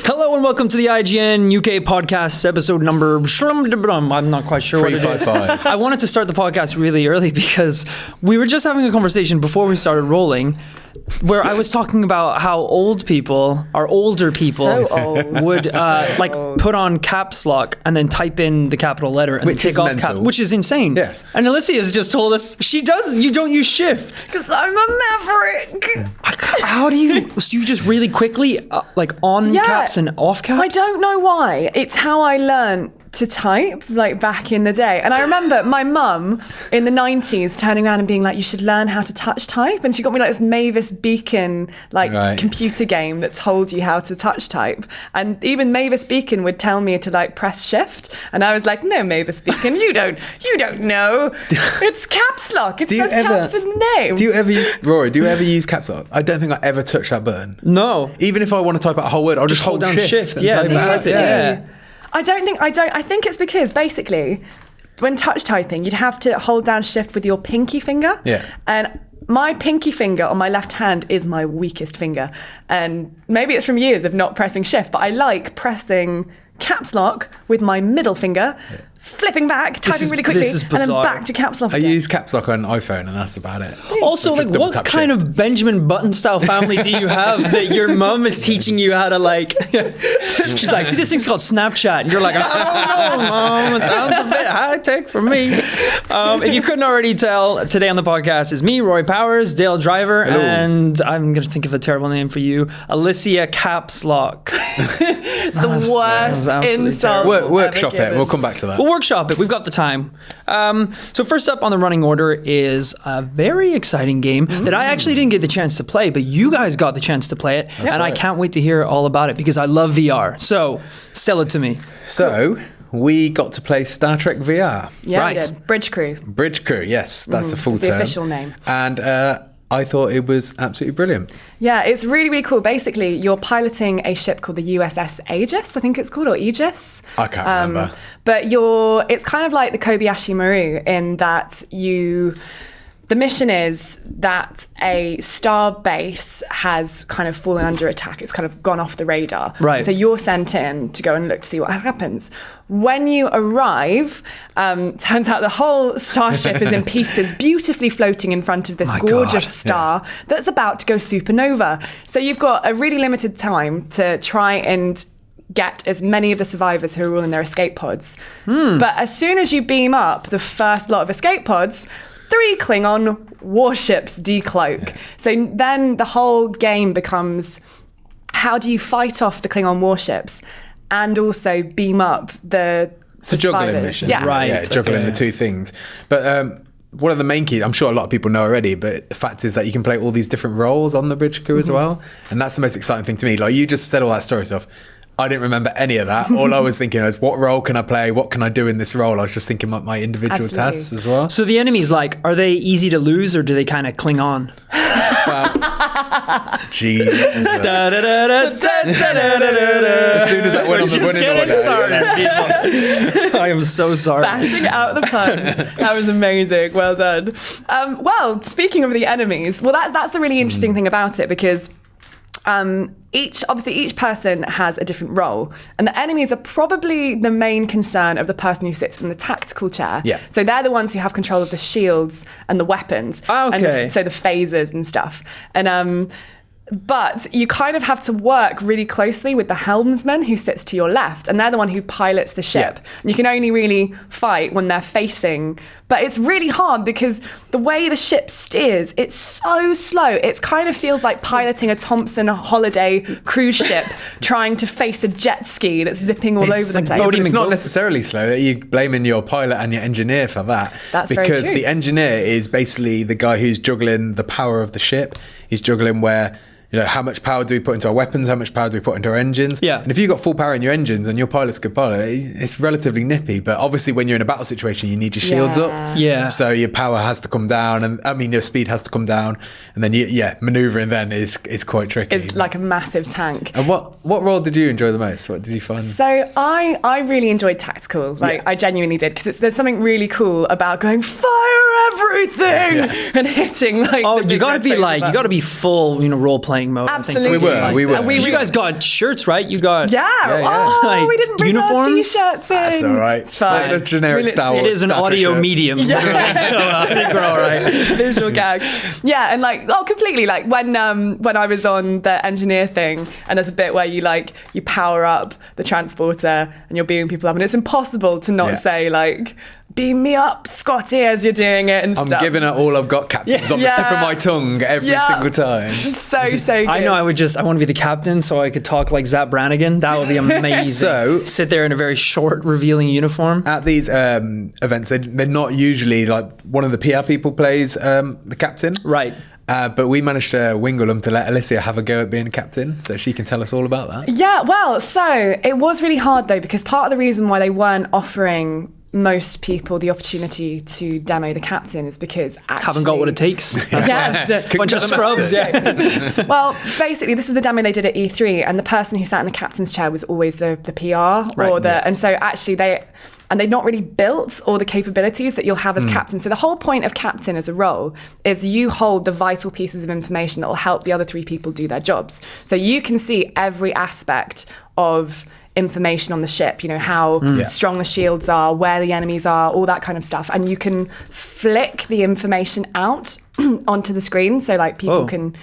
Hello and welcome to the IGN UK podcast, episode number... I'm not quite sure what it is. I wanted to start the podcast really early because we were just having a conversation before we started rolling where I was talking about how older people would put on caps lock and then type in the capital letter and which take off caps, which is insane. Yeah. And Alicia has just told us you don't use shift. Because I'm a maverick. How do you... So you just really quickly on caps and off caps? I don't know why. It's how I learned to type back in the day. And I remember my mum in the 90s turning around and being like, you should learn how to touch type. And she got me this Mavis Beacon computer game that told you how to touch type. And even Mavis Beacon would tell me to press shift. And I was like, no, Mavis Beacon, you don't know. It's caps lock. It says caps in the name. Rory, do you ever use caps lock? I don't think I ever touch that button. No. Even if I want to type out a whole word, I'll just hold down shift and type it out. Yeah. I think it's because basically when touch typing, you'd have to hold down shift with your pinky finger. Yeah. And my pinky finger on my left hand is my weakest finger. And maybe it's from years of not pressing shift, but I like pressing caps lock with my middle finger, flipping back, typing really quickly, and then back to caps lock again. I use caps lock on iPhone and that's about it. Also, what kind of Benjamin Button style family do you have that your mum is teaching you how to she's like, see, this thing's called Snapchat. And you're like, I don't know, Mom. It sounds a bit high tech for me. If you couldn't already tell, today on the podcast is me, Roy Powers, Dale Driver, hello. And I'm going to think of a terrible name for you, Alicia Caps Lock. It's the worst insult. Workshop it. We'll come back to that. We'll workshop it. We've got the time. So first up on the running order is a very exciting game that I actually didn't get the chance to play, but you guys got the chance to play it. That's right. I can't wait to hear all about it because I love VR. So sell it to me. So we got to play Star Trek VR. Yeah, right. We did. Bridge Crew. Bridge Crew, yes. That's the full term. The official name. And I thought it was absolutely brilliant. Yeah, it's really, really cool. Basically, you're piloting a ship called the USS Aegis, I think it's called, or Aegis. I can't remember. But it's kind of like the Kobayashi Maru in that the mission is that a star base has kind of fallen under attack. It's kind of gone off the radar. Right. So you're sent in to go and look to see what happens. When you arrive, turns out the whole starship is in pieces, beautifully floating in front of this gorgeous star that's about to go supernova. So you've got a really limited time to try and get as many of the survivors who are all in their escape pods. But as soon as you beam up the first lot of escape pods, 3 Klingon warships decloak. Yeah. So then the whole game becomes, how do you fight off the Klingon warships and also beam up the juggling mission. Yeah. Right. Yeah, juggling the two things. But one of the main keys, I'm sure a lot of people know already, but the fact is that you can play all these different roles on the Bridge Crew as well. And that's the most exciting thing to me. You just said all that story stuff. I didn't remember any of that. All I was thinking was, what role can I play? What can I do in this role? I was just thinking about my individual tasks as well. So the enemies, are they easy to lose or do they kind of cling on? Jesus. As soon as that went on the running order. I am so sorry. Bashing out the puns. That was amazing. Well done. Well, speaking of the enemies, that's the really interesting thing about it because each person has a different role, and the enemies are probably the main concern of the person who sits in the tactical chair. Yeah. So they're the ones who have control of the shields and the weapons. Okay. And so the phasers and stuff. And but you kind of have to work really closely with the helmsman who sits to your left, and they're the one who pilots the ship. Yeah. And you can only really fight when they're facing, but it's really hard because the way the ship steers, it's so slow. It kind of feels like piloting a Thompson Holiday cruise ship trying to face a jet ski that's zipping all over the place. But it's not necessarily slow. You're blaming your pilot and your engineer for that. That's very because true. The engineer is basically the guy who's juggling the power of the ship. He's juggling where, how much power do we put into our weapons? How much power do we put into our engines? Yeah. And if you've got full power in your engines and your pilot's a good pilot, it's relatively nippy. But obviously when you're in a battle situation, you need your shields up. Yeah. So your power has to come down, and your speed has to come down. And then, manoeuvring then is quite tricky. It's like a massive tank. And what role did you enjoy the most? What did you find? So I really enjoyed tactical. I genuinely did, because there's something really cool about going fire everything and hitting like. Oh, you gotta be full, role playing mode. Absolutely. We were. You guys got shirts, right? You got Oh, we didn't bring uniforms? our t-shirts in. That's all right. It's fine. The generic Star Wars. It is an audio medium, so I think we're all right. Visual gags. Yeah, and completely. Like when I was on the engineer thing, and there's a bit where you power up the transporter and you're beaming people up, and it's impossible to not say beam me up, Scotty, as you're doing it and stuff. I'm giving it all I've got, captains, on the tip of my tongue every single time. So good. I know I want to be the captain so I could talk like Zap Brannigan. That would be amazing. So sit there in a very short, revealing uniform. At these events, they're not usually like one of the PR people plays the captain. Right. But we managed to wingle them to let Alicia have a go at being a captain, so she can tell us all about that. Yeah, well, so it was really hard though, because part of the reason why they weren't offering most people the opportunity to demo the captain is because actually haven't got what it takes. Bunch of scrubs. Well, basically, this is the demo they did at E3, and the person who sat in the captain's chair was always the PR and so actually they've not really built all the capabilities that you'll have as captain. So the whole point of captain as a role is you hold the vital pieces of information that will help the other three people do their jobs. So you can see every aspect of information on the ship, how strong the shields are, where the enemies are, all that kind of stuff. And you can flick the information out onto the screen so people can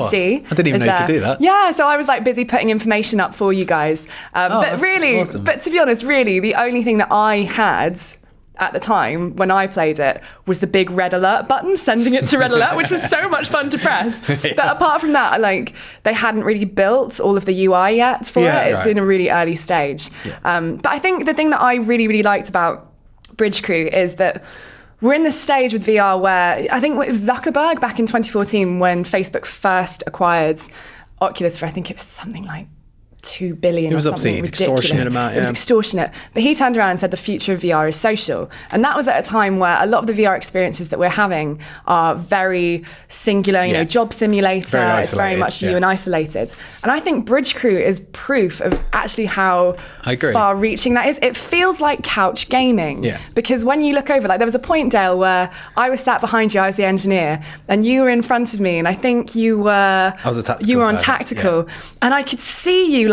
see. I didn't even know you could do that. Yeah, so I was busy putting information up for you guys. But really, awesome. But to be honest, really, the only thing that I had at the time when I played it was the big red alert button, sending it to red alert, which was so much fun to press. But apart from that, they hadn't really built all of the UI yet for it. It's in a really early stage. But I think the thing that I really, really liked about Bridge Crew is that we're in this stage with VR where I think it was Zuckerberg back in 2014 when Facebook first acquired Oculus for, I think it was something like 2 billion. It was or something obscene. ridiculous. Extortionate amount. It was extortionate. But he turned around and said the future of VR is social. And that was at a time where a lot of the VR experiences that we're having are very singular, job simulator. It's very much you and isolated. And I think Bridge Crew is proof of actually how far reaching that is. It feels like couch gaming. Yeah. Because when you look over, there was a point, Dale, where I was sat behind you, I was the engineer, and you were in front of me, and I think you were... I was a tactical. You were on tactical. Yeah. And I could see you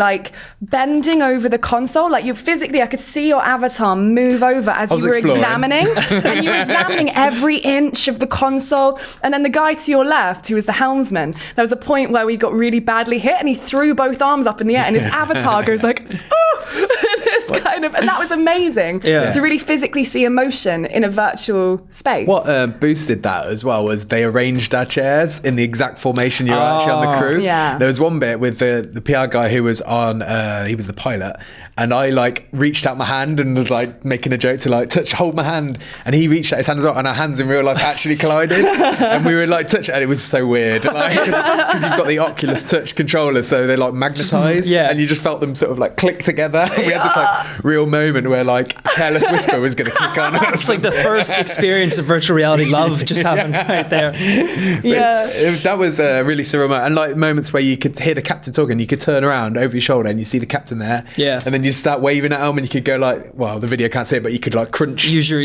bending over the console, you physically, I could see your avatar move over as you were examining, and you were examining every inch of the console. And then the guy to your left, who was the helmsman, there was a point where we got really badly hit, and he threw both arms up in the air, and his avatar goes this kind of, and that was amazing to really physically see emotion in a virtual space. What boosted that as well was they arranged our chairs in the exact formation you're actually on the crew. Yeah. There was one bit with the PR guy who was on, he was the pilot, and I reached out my hand and was making a joke to hold my hand, and he reached out his hand as well, and our hands in real life actually collided, and we were touch, and it was so weird because you've got the Oculus Touch controllers, so they're magnetized, and you just felt them sort of click together. We had this real moment where Careless Whisper was going to kick on. It's the first experience of virtual reality love just happened right there. That was really surreal, and moments where you could hear the captain talking, you could turn around over your shoulder and you see the captain there, and then you start waving at him, and you could go the video can't see it, but you could crunch, use your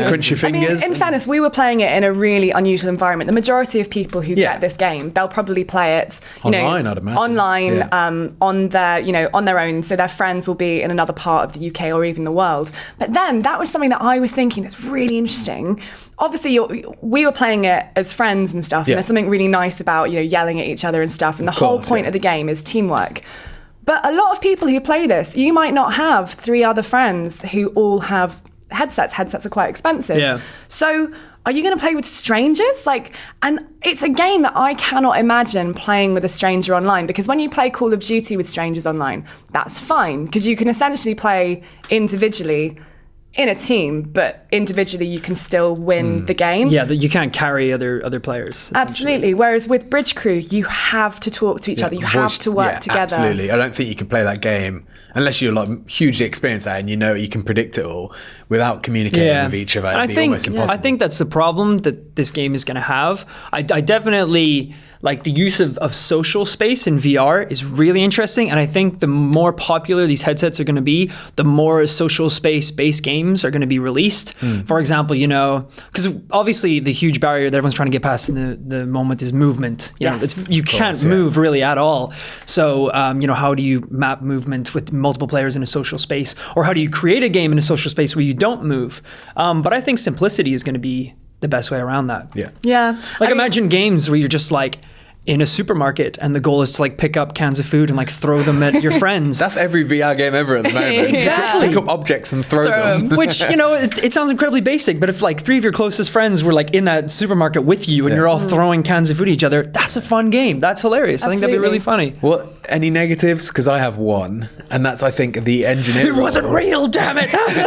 crunch your fingers. In fairness, we were playing it in a really unusual environment. The majority of people who get this game, they'll probably play it online, I'd imagine. Online, on their on their own, so their friends will be in another part of the UK or even the world. But then that was something that I was thinking that's really interesting. Obviously, we were playing it as friends and stuff, and there's something really nice about yelling at each other and stuff. And the whole point of the game is teamwork. But a lot of people who play this, you might not have 3 other friends who all have headsets. Headsets are quite expensive. Yeah. So are you going to play with strangers? And it's a game that I cannot imagine playing with a stranger online, because when you play Call of Duty with strangers online, that's fine, because you can essentially play individually in a team, but individually you can still win the game. Yeah, that you can't carry other players. Absolutely. Whereas with Bridge Crew, you have to talk to each other. You have to work together. Absolutely. I don't think you can play that game unless you're hugely experienced at it and you can predict it all without communicating with each other. It'd be almost impossible. I think that's the problem that this game is going to have. I definitely like the use of social space in VR is really interesting. And I think the more popular these headsets are going to be, the more social space based games are going to be released. For example, you know, because obviously the huge barrier that everyone's trying to get past in the moment is movement. You know, you can't move really at all. So, you know, how do you map movement with multiple players in a social space? Or how do you create a game in a social space where you don't move? But I think simplicity is going to be the best way around that. Yeah. Like imagine games where you're just like in a supermarket and the goal is to like pick up cans of food and like throw them at your friends. That's every VR game ever at the moment. Exactly. Pick up objects and throw them. Which, you know, it sounds incredibly basic, but if like 3 of your closest friends were like in that supermarket with you and you're all throwing cans of food at each other, that's a fun game. That's hilarious. Absolutely. I think that'd be really funny. What? Any negatives? Because I have one, and that's I think the engineer. It wasn't real, damn it. That's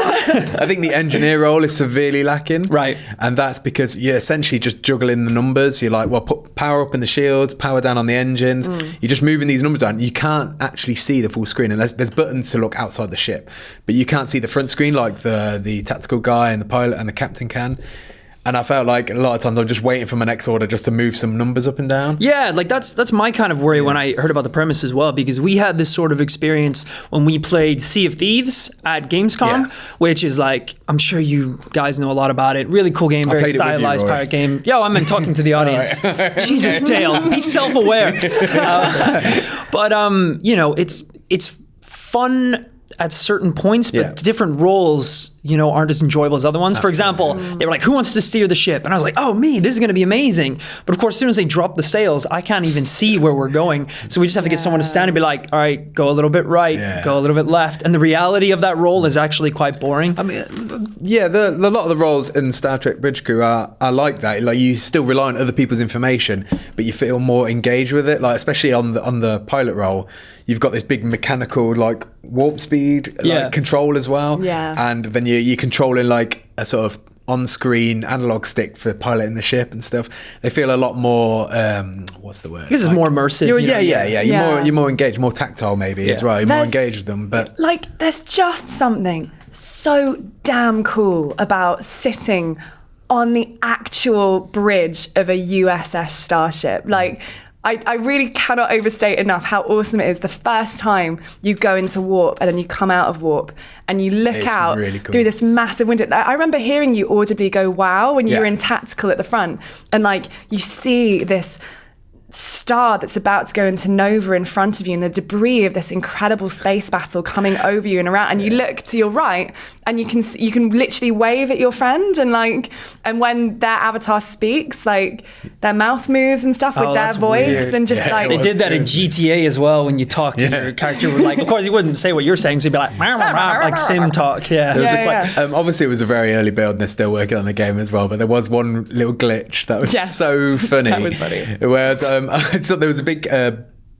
I think the engineer role is severely lacking. Right. And that's because you're essentially just juggling the numbers. You're like, well, put power up in the shields, power down on the engines. You're just moving these numbers down. You can't actually see the full screen. And there's buttons to look outside the ship, but you can't see the front screen like the tactical guy and the pilot and the captain can. And I felt like a lot of times I'm just waiting for my next order just to move some numbers up and down. Yeah, like that's my kind of worry when I heard about the premise as well, because we had this sort of experience when we played Sea of Thieves at Gamescom, which is like, I'm sure you guys know a lot about it. Really cool game, very stylized pirate game. Yeah, I'm talking to the audience. Jesus, Dale, be self-aware. But you know, it's fun at certain points, but different roles, you know, aren't as enjoyable as other ones. For example, they were like, who wants to steer the ship? And I was like, oh, me, this is going to be amazing. But of course, as soon as they drop the sails, I can't even see where we're going. So we just have to get someone to stand and be like, all right, go a little bit right, go a little bit left. And the reality of that role is actually quite boring. I mean, yeah, a lot of the roles in Star Trek Bridge Crew are like that. Like you still rely on other people's information, but you feel more engaged with it. Like especially on the pilot role, you've got this big mechanical like warp speed like control as well. Yeah. And then you're controlling like a sort of on-screen analog stick for piloting the ship and stuff. They feel a lot more what's the word? This is more immersive. You're more engaged, more tactile maybe as well. You're more engaged with them. But like there's just something so damn cool about sitting on the actual bridge of a USS Starship. Like I really cannot overstate enough how awesome it is the first time you go into warp and then you come out of warp and you look out really cool. through this massive window. I remember hearing you audibly go, wow, when you were in tactical at the front, and like you see this star that's about to go into nova in front of you and the debris of this incredible space battle coming over you and around, and you look to your right and you can literally wave at your friend, and like, and when their avatar speaks, like their mouth moves and stuff with their voice weird. And just like they did that in GTA as well. When you talk to your character, like, of course he wouldn't say what you're saying, so he'd be like like sim talk. Obviously it was a very early build and they're still working on the game as well, but there was one little glitch that was so funny. That was funny. Whereas I thought there was a big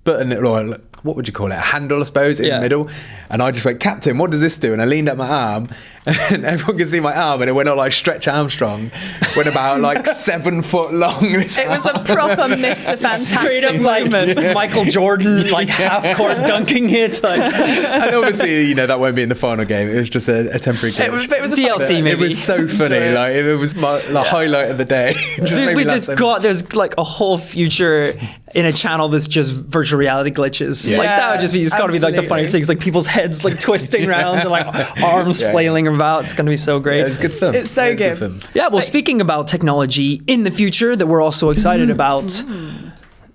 button, or what would you call it, a handle I suppose, in the middle, and I just went, Captain, what does this do? And I leaned at my arm and everyone could see my arm, and it went on like Stretch Armstrong, went about like 7 foot long. It was a proper Mr. Fantastic straight up like Michael Jordan, like half court dunking it. Like. And obviously, you know, that won't be in the final game. It was just a temporary glitch. It was a DLC maybe. It was so funny. Like it was my highlight of the day. There's like a whole future in a channel that's just virtual reality glitches. Like that would just be, it's got to be like the funniest things, like people's heads like twisting around and like arms flailing about. It's going to be so great. It's good fun. It's so good. Yeah, well, speaking about technology in the future that we're also excited about,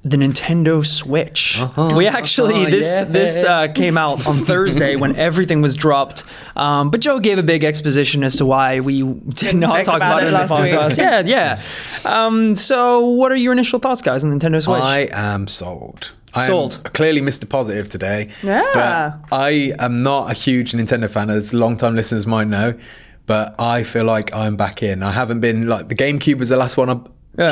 the Nintendo Switch. We actually, this came out on Thursday when everything was dropped. But Joe gave a big exposition as to why we did not talk about it in the podcast. So what are your initial thoughts, guys, on the Nintendo Switch? I am sold. I am clearly Mr. Positive today. Yeah. But I am not a huge Nintendo fan, as long-time listeners might know. But I feel like I'm back in. I haven't been, like, the GameCube was the last one I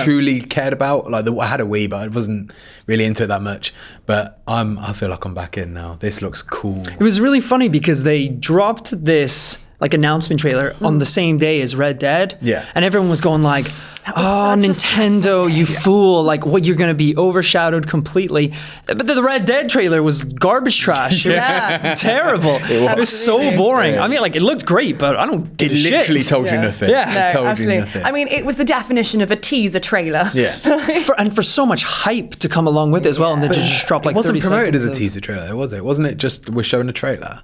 truly cared about. Like, I had a Wii, but I wasn't really into it that much. But I feel like I'm back in now. This looks cool. It was really funny because they dropped this like announcement trailer on the same day as Red Dead. Yeah. And everyone was going like, oh, such a Nintendo, you fool. Like, what, you're going to be overshadowed completely. But the Red Dead trailer was garbage trash. It was terrible. It was so boring. I mean, like, it looked great, but I don't give a shit. It literally told you nothing. Yeah. It told absolutely. you nothing. I mean, it was the definition of a teaser trailer. Yeah. For so much hype to come along with it as well, and then to just drop like it wasn't 30 promoted as a seconds teaser trailer, was it? Wasn't it just we're showing a trailer?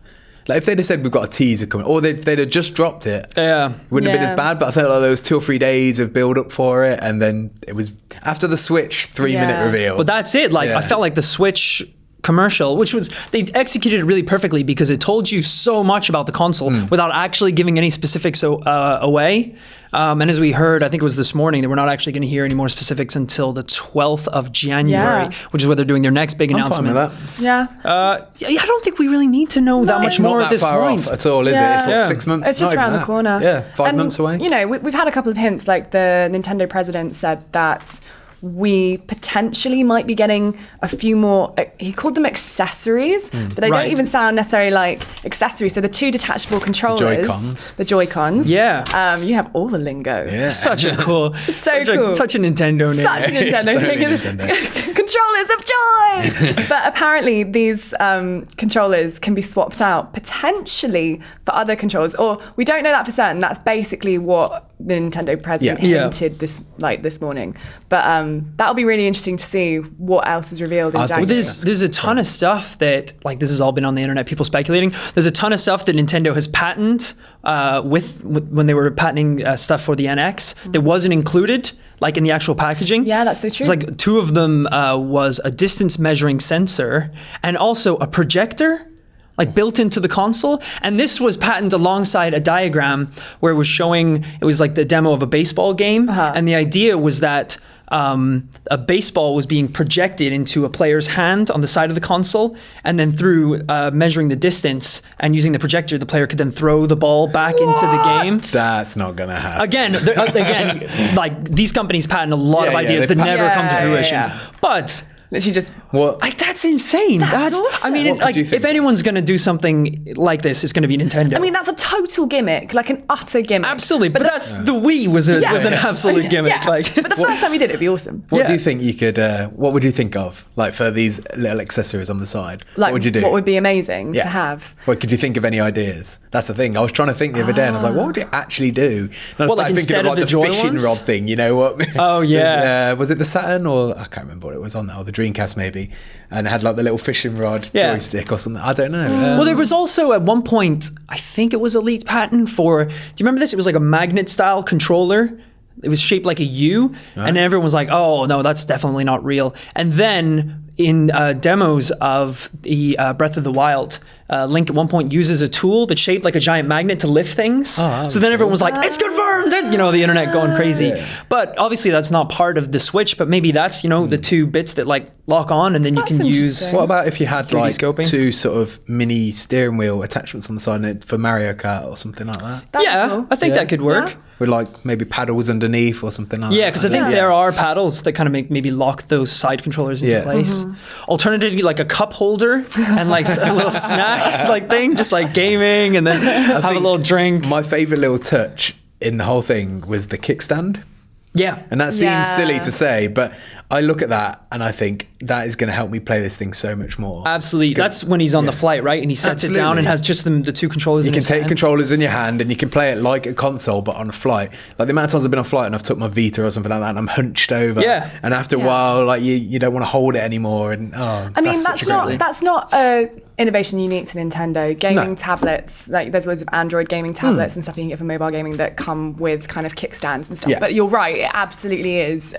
Like if they'd have said we've got a teaser coming, or they'd have just dropped it, wouldn't have been as bad. But I felt like there was 2 or 3 days of build up for it, and then it was after the Switch 3-minute reveal. But that's it. Like I felt like the Switch commercial, which was, they executed it really perfectly because it told you so much about the console without actually giving any specifics away. And as we heard, I think it was this morning, that we're not actually going to hear any more specifics until the 12th of January, which is where they're doing their next big announcement. I'm fine with that. Yeah. I don't think we really need to know that much It's more not at that this far point. off at all, is it? It's what, 6 months? It's just Not even around the that. corner. Yeah, 5 months away. You know, we've had a couple of hints, like the Nintendo president said that we potentially might be getting a few more, he called them accessories, but they don't even sound necessarily like accessories. So the 2 detachable controllers. Joy-Cons. The Joy-Cons. Yeah. You have all the lingo. Yeah. Such a cool, such cool. Such a Nintendo name. Such a Nintendo Totally thing. Nintendo. Controllers of joy! But apparently these controllers can be swapped out potentially for other controllers, or we don't know that for certain. That's basically what the Nintendo president hinted this morning. But that'll be really interesting to see what else is revealed in January. There's a ton of stuff that, like, this has all been on the internet, people speculating. There's a ton of stuff that Nintendo has patented when they were patenting stuff for the NX that wasn't included, like in the actual packaging. Yeah, that's so true. It's like 2 of them was a distance measuring sensor and also a projector, like built into the console. And this was patented alongside a diagram where it was showing, it was like the demo of a baseball game. And the idea was that a baseball was being projected into a player's hand on the side of the console, and then through measuring the distance and using the projector, the player could then throw the ball back into the game. That's not gonna happen. Again, like, these companies patent a lot of ideas that never come to fruition. But literally just that's insane. That's awesome. I mean, like, if anyone's going to do something like this, it's going to be Nintendo. I mean, that's a total gimmick, like an utter gimmick. Absolutely, but that's the Wii was an absolute gimmick. Like, but the first time we did it'd be awesome. What do you think you could? What would you think of, like, for these little accessories on the side? Like, what would you do? What would be amazing to have? What could you think of any ideas? That's the thing. I was trying to think the other day, and I was like, what would it actually do? And I was like, thinking of like the fishing ones? rod thing. You know what? Oh yeah. Was it the Saturn, or I can't remember what it was on there, or the Dreamcast maybe, and it had like the little fishing rod joystick or something. I don't know. Well, there was also at one point, I think it was Elite's patent for, do you remember this? It was like a magnet style controller. It was shaped like a U, and everyone was like, oh no, that's definitely not real. And then in demos of the Breath of the Wild, Link at one point uses a tool that's shaped like a giant magnet to lift things. So then everyone was like, it's confirmed! And, you know, the internet going crazy. But obviously that's not part of the Switch, but maybe that's, you know, the 2 bits that like lock on, and then you can use... What about if you had like scoping? 2 sort of mini steering wheel attachments on the side for Mario Kart or something like that? Cool. I think that could work. Yeah. With like maybe paddles underneath or something like that. Yeah, because I think there are paddles that kind of maybe lock those side controllers into place. Alternatively, like a cup holder and like a little snack like thing, just like gaming, and then have a little drink. My favourite little touch in the whole thing was the kickstand. Yeah. And that seems silly to say, but I look at that and I think that is going to help me play this thing so much more. Absolutely. That's when he's on the flight, right? And he sets it down and has just the 2 controllers in his hand. You can take controllers in your hand and you can play it like a console, but on a flight. Like the amount of times I've been on a flight and I've took my Vita or something like that and I'm hunched over. Yeah. And after a while, like you don't want to hold it anymore. And I mean, that's not a innovation unique to Nintendo. Gaming tablets, like there's loads of Android gaming tablets and stuff you can get for mobile gaming that come with kind of kickstands and stuff. Yeah. But you're right, it absolutely is.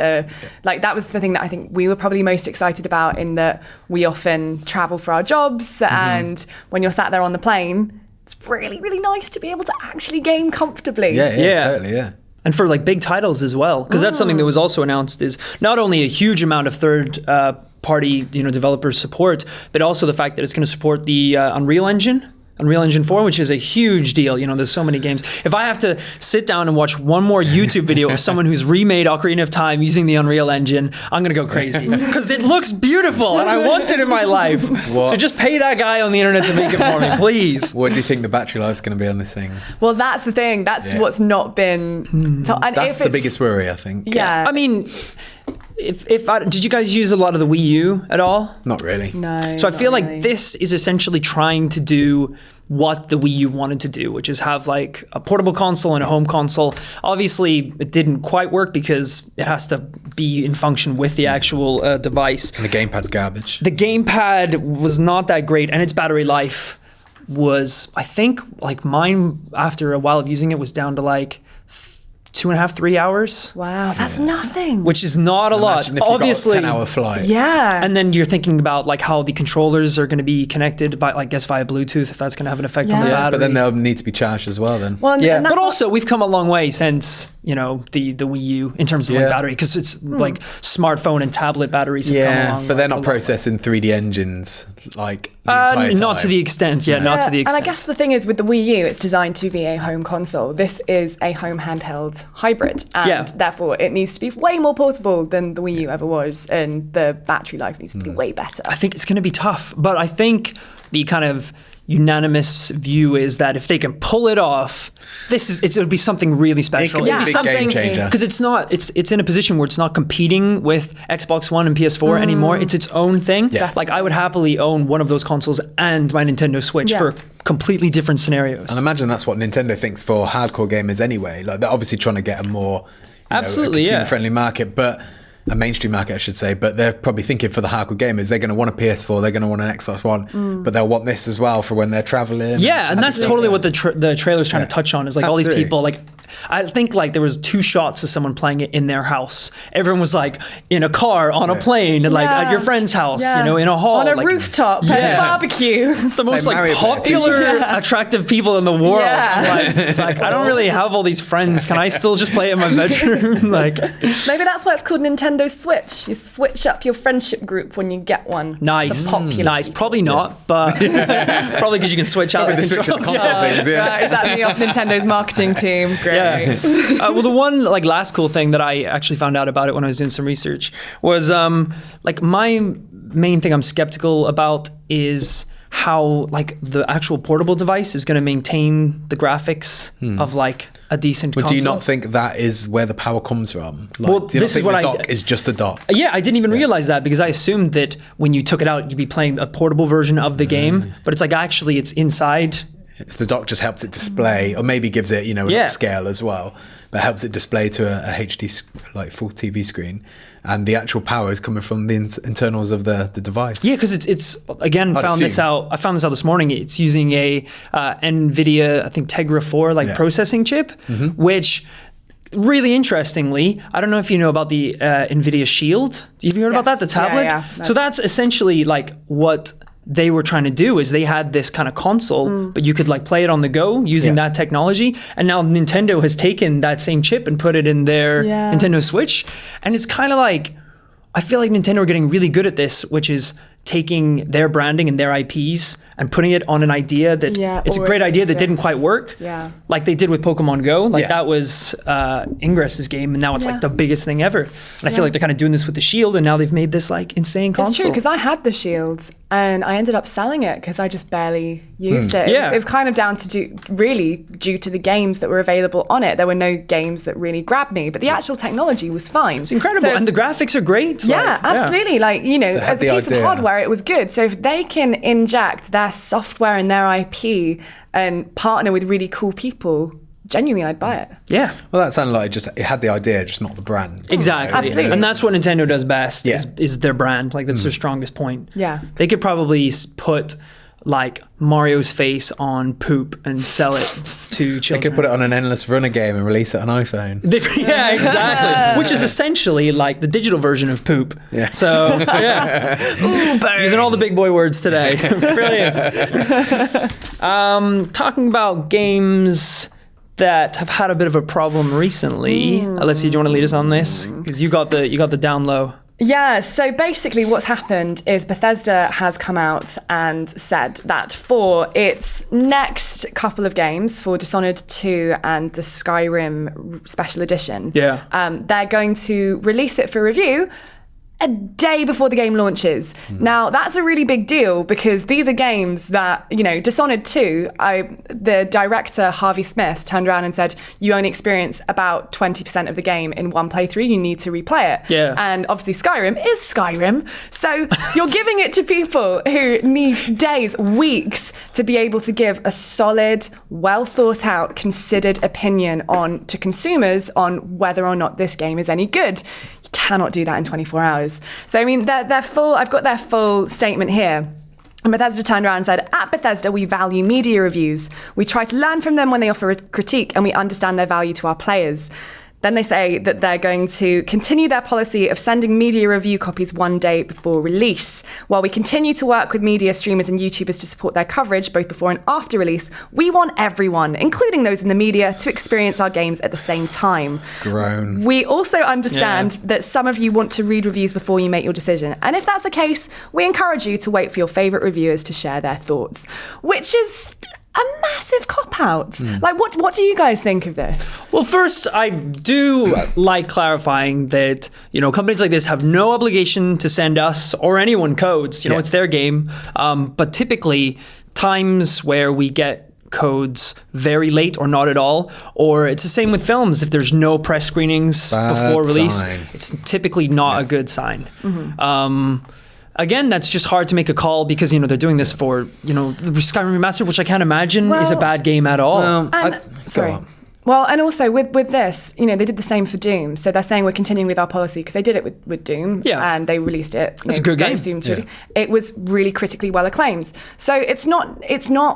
Like that was the thing that I think we were probably most excited about, in that we often travel for our jobs, and when you're sat there on the plane, it's really, really nice to be able to actually game comfortably. Yeah, totally, yeah. And for like big titles as well, because that's something that was also announced, is not only a huge amount of third party developer support, but also the fact that it's going to support the Unreal Engine Unreal Engine 4, which is a huge deal. You know, there's so many games. If I have to sit down and watch one more YouTube video of someone who's remade Ocarina of Time using the Unreal Engine, I'm going to go crazy. Because it looks beautiful and I want it in my life. What? So just pay that guy on the internet to make it for me, please. What do you think the battery life's going to be on this thing? Well, that's the thing. That's what's not been told. And That's the biggest worry, I think. Yeah. I mean, did you guys use a lot of the Wii U at all? Not really. No. So I feel not like really. this is essentially trying to do what the Wii U wanted to do, which is have like a portable console and a home console. Obviously, it didn't quite work because it has to be in function with the actual device. And the gamepad's garbage. The gamepad was not that great, and its battery life was, I think, like mine after a while of using it was down to like 2.5, 3 hours. Wow, that's nothing. Which is not a lot. Imagine if Obviously, you've got a 10-hour flight. yeah. and then you're thinking about like how the controllers are going to be connected by, I guess, via Bluetooth, if that's going to have an effect on the Yeah. battery. But then they'll need to be charged as well then. Well, yeah, and that's but what- also we've come a long way since, you know, the Wii U in terms of like Yeah. battery, because it's like smartphone and tablet batteries have come along. but they're like, not a lot. processing 3D engines like the entire Not to time. the extent, not to the extent. And I guess the thing is with the Wii U, it's designed to be a home console. This is a home handheld hybrid, and therefore it needs to be way more portable than the Wii U ever was, and the battery life needs to be way better. I think it's going to be tough, but I think the kind of unanimous view is that if they can pull it off, it'll be something really special. could be a It'll big something game changer. because it's in a position where it's not competing with Xbox One and PS4 anymore. It's its own thing. Yeah. Like I would happily own one of those consoles and my Nintendo Switch for completely different scenarios. And imagine that's what Nintendo thinks for hardcore gamers anyway. Like they're obviously trying to get a more consumer-friendly market, but a mainstream market, I should say. But they're probably thinking for the hardcore gamers, they're going to want a PS4, they're going to want an Xbox One, but they'll want this as well for when they're traveling. Yeah, and that's totally what the trailer's trying to touch on, is like all these Absolutely. people, like I think like there was 2 shots of someone playing it in their house. Everyone was like in a car, on a plane, and like at your friend's house, you know, in a hall. On a like, rooftop, at a barbecue. the most Like like Mario Party. popular, attractive people in the world. Yeah. I'm like, it's like, I don't really have all these friends. Can I still just play in my bedroom? Like, Maybe that's why it's called Nintendo Switch. You switch up your friendship group when you get one. nice, The popular nice. people. Probably not, but probably because you can switch out Probably the the switch of the controls. console things, yeah. Right, is that me off Nintendo's marketing team? Great. Yeah. Well, the one like last cool thing that I actually found out about it when I was doing some research was like my main thing I'm skeptical about is how like the actual portable device is going to maintain the graphics of like a decent But console. do you not think that is where the power comes from? Like, Well, do you not this is think what the I- dock is just a dock? Yeah, I didn't even realize that because I assumed that when you took it out, you'd be playing a portable version of the game. But it's like actually it's inside. It's the dock just helps it display, or maybe gives it, an upscale as well, but helps it display to a HD, like full TV screen. And the actual power is coming from the internals of the device. Yeah, because it's again I'd found this assume. out. I found this out this morning. It's using a NVIDIA, I think Tegra 4 processing chip, which really interestingly, I don't know if you know about the NVIDIA Shield. Have you heard about that? The Yes. Yeah, tablet. yeah. So that's essentially like what they were trying to do is they had this kind of console, but you could like play it on the go using that technology. And now Nintendo has taken that same chip and put it in their Nintendo Switch. And it's kind of like, I feel like Nintendo are getting really good at this, which is taking their branding and their IPs and putting it on an idea that it's a great idea that didn't quite work. Yeah. Like they did with Pokemon Go. Like that was Ingress's game, and now it's like the biggest thing ever. And I feel like they're kind of doing this with the Shield, and now they've made this like insane console. It's true, because I had the Shield and I ended up selling it because I just barely used it. Yeah. It was kind of down to due to the games that were available on it. There were no games that really grabbed me, but the actual technology was fine. It's incredible, So- and the graphics are great. Yeah, absolutely. Like, So it had as a the piece of idea. hardware, it was good. So if they can inject their software and their IP and partner with really cool people, genuinely, I'd buy it. Yeah. Well, that sounded like it had the idea, just not the brand. Exactly. Absolutely. And that's what Nintendo does best Yeah. is their brand. Like that's their strongest point. Yeah. They could probably put like Mario's face on poop and sell it to They children. could put it on an endless runner game and release it on iPhone. Yeah, exactly. Which is essentially like the digital version of poop. Yeah. So, yeah. Using all the big boy words today. Brilliant. Talking about games that have had a bit of a problem recently. Alessia, do you want to lead us on this? Because you got the down low. Yeah, so basically what's happened is Bethesda has come out and said that for its next couple of games, for Dishonored 2 and the Skyrim Special Edition, they're going to release it for review a day before the game launches. Now, that's a really big deal because these are games that, you know, Dishonored 2, the director, Harvey Smith, turned around and said, you only experience about 20% of the game in one playthrough, you need to replay it. Yeah. And obviously Skyrim is Skyrim. So you're giving it to people who need days, weeks to be able to give a solid, well thought out, considered opinion to consumers on whether or not this game is any good. You cannot do that in 24 hours. So, I mean, they're full. I've got their full statement here. And Bethesda turned around and said, at Bethesda, we value media reviews. We try to learn from them when they offer a critique, and we understand their value to our players. Then they say that they're going to continue their policy of sending media review copies one day before release. While we continue to work with media streamers and YouTubers to support their coverage both before and after release, we want everyone, including those in the media, to experience our games at the same time. Grown. We also understand that some of you want to read reviews before you make your decision. And if that's the case, we encourage you to wait for your favourite reviewers to share their thoughts, which is a massive cop-out. Like, what do you guys think of this? Well, first, I do like clarifying that, you know, companies like this have no obligation to send us or anyone codes. You know, it's their game. But typically, times where we get codes very late or not at all, or it's the same with films. If there's no press screenings before release, it's typically not a good sign. Again, that's just hard to make a call because, you know, they're doing this for, you know, the Skyrim Remastered, which I can't imagine is a bad game at all. Sorry. Well, and also with this, you know, they did the same for Doom. So they're saying we're continuing with our policy because they did it with Doom and they released it. It's a good game. It was really critically well acclaimed. So it's not,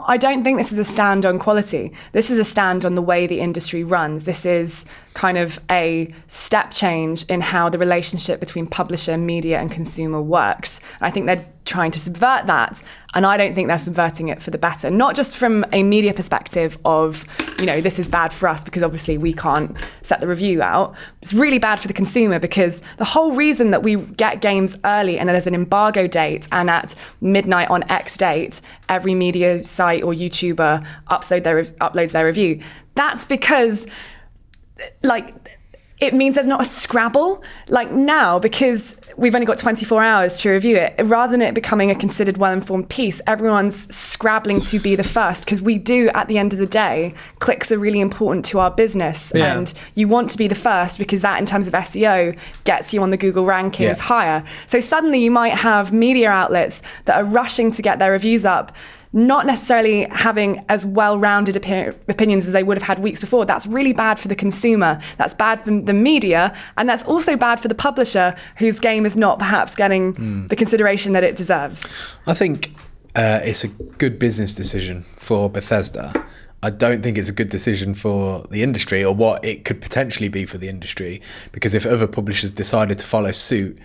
I don't think this is a stand on quality. This is a stand on the way the industry runs. This is kind of a step change in how the relationship between publisher, media and consumer works. I think they're trying to subvert that. And I don't think they're subverting it for the better, not just from a media perspective of, you know, this is bad for us because obviously we can't set the review out. It's really bad for the consumer because the whole reason that we get games early and then there's an embargo date and at midnight on X date, every media site or YouTuber uploads their review. That's because, like, it means there's not a Scrabble. Like now, because we've only got 24 hours to review it, rather than it becoming a considered well-informed piece, everyone's scrabbling to be the first, because we do, at the end of the day, clicks are really important to our business. And you want to be the first because that, in terms of SEO, gets you on the Google rankings higher. So suddenly you might have media outlets that are rushing to get their reviews up, not necessarily having as well-rounded opinions as they would have had weeks before. That's really bad for the consumer. That's bad for the media. And that's also bad for the publisher whose game is not perhaps getting the consideration that it deserves. I think it's a good business decision for Bethesda. I don't think it's a good decision for the industry or what it could potentially be for the industry, because if other publishers decided to follow suit,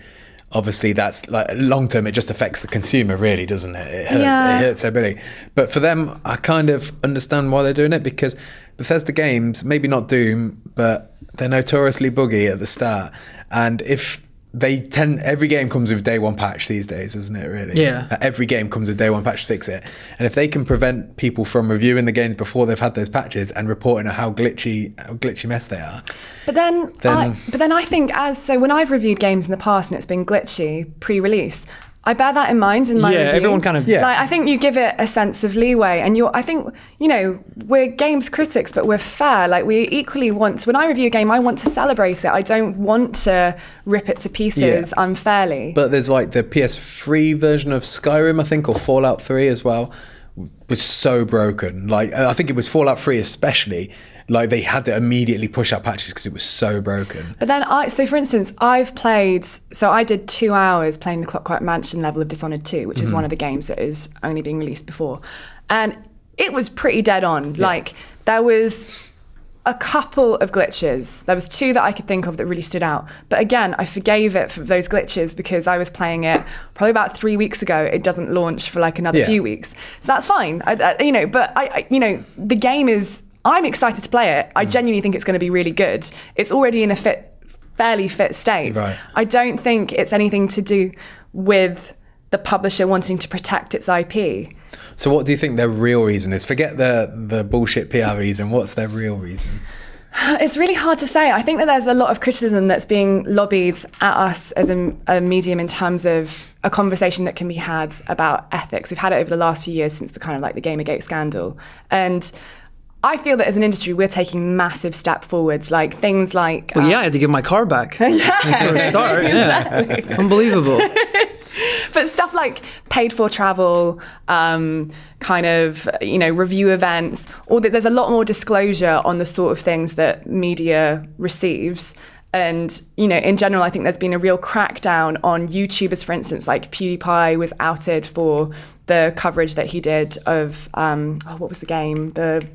obviously that's like long term, it just affects the consumer, really, doesn't it? It hurts their ability. But for them, I kind of understand why they're doing it, because Bethesda games, maybe not Doom, but they're notoriously buggy at the start. And if every game comes with day one patch these days, isn't it, really? Yeah. Every game comes with day one patch to fix it. And if they can prevent people from reviewing the games before they've had those patches and reporting how glitchy mess they are. But then I think when I've reviewed games in the past and it's been glitchy pre-release, I bear that in mind in my review. Everyone kind of... Like, I think you give it a sense of leeway. And I think, you know, we're games critics, but we're fair. Like, we equally want... When I review a game, I want to celebrate it. I don't want to rip it to pieces unfairly. But there's like the PS3 version of Skyrim, I think, or Fallout 3 as well, was so broken. Like, I think it was Fallout 3 especially. Like, they had to immediately push out patches because it was so broken. But then for instance, I did 2 hours playing the Clockwork Mansion level of Dishonored 2, which is one of the games that is only being released before. And it was pretty dead on. Yeah. Like, there was a couple of glitches. There was 2 that I could think of that really stood out. But again, I forgave it for those glitches because I was playing it probably about 3 weeks ago. It doesn't launch for like another few weeks. So that's fine. The game is... I'm excited to play it. I genuinely think it's going to be really good. It's already in a fairly fit state. Right. I don't think it's anything to do with the publisher wanting to protect its IP. So what do you think their real reason is? Forget the bullshit PR reason. What's their real reason? It's really hard to say. I think that there's a lot of criticism that's being lobbied at us as a medium in terms of a conversation that can be had about ethics. We've had it over the last few years since the kind of like the Gamergate scandal. And I feel that as an industry, we're taking massive step forwards, like things like... Well, I had to give my car back for a start. Exactly. Unbelievable. But stuff like paid for travel, kind of, review events, there's a lot more disclosure on the sort of things that media receives. And, in general, I think there's been a real crackdown on YouTubers, for instance, like PewDiePie was outed for the coverage that he did of, what was the game? The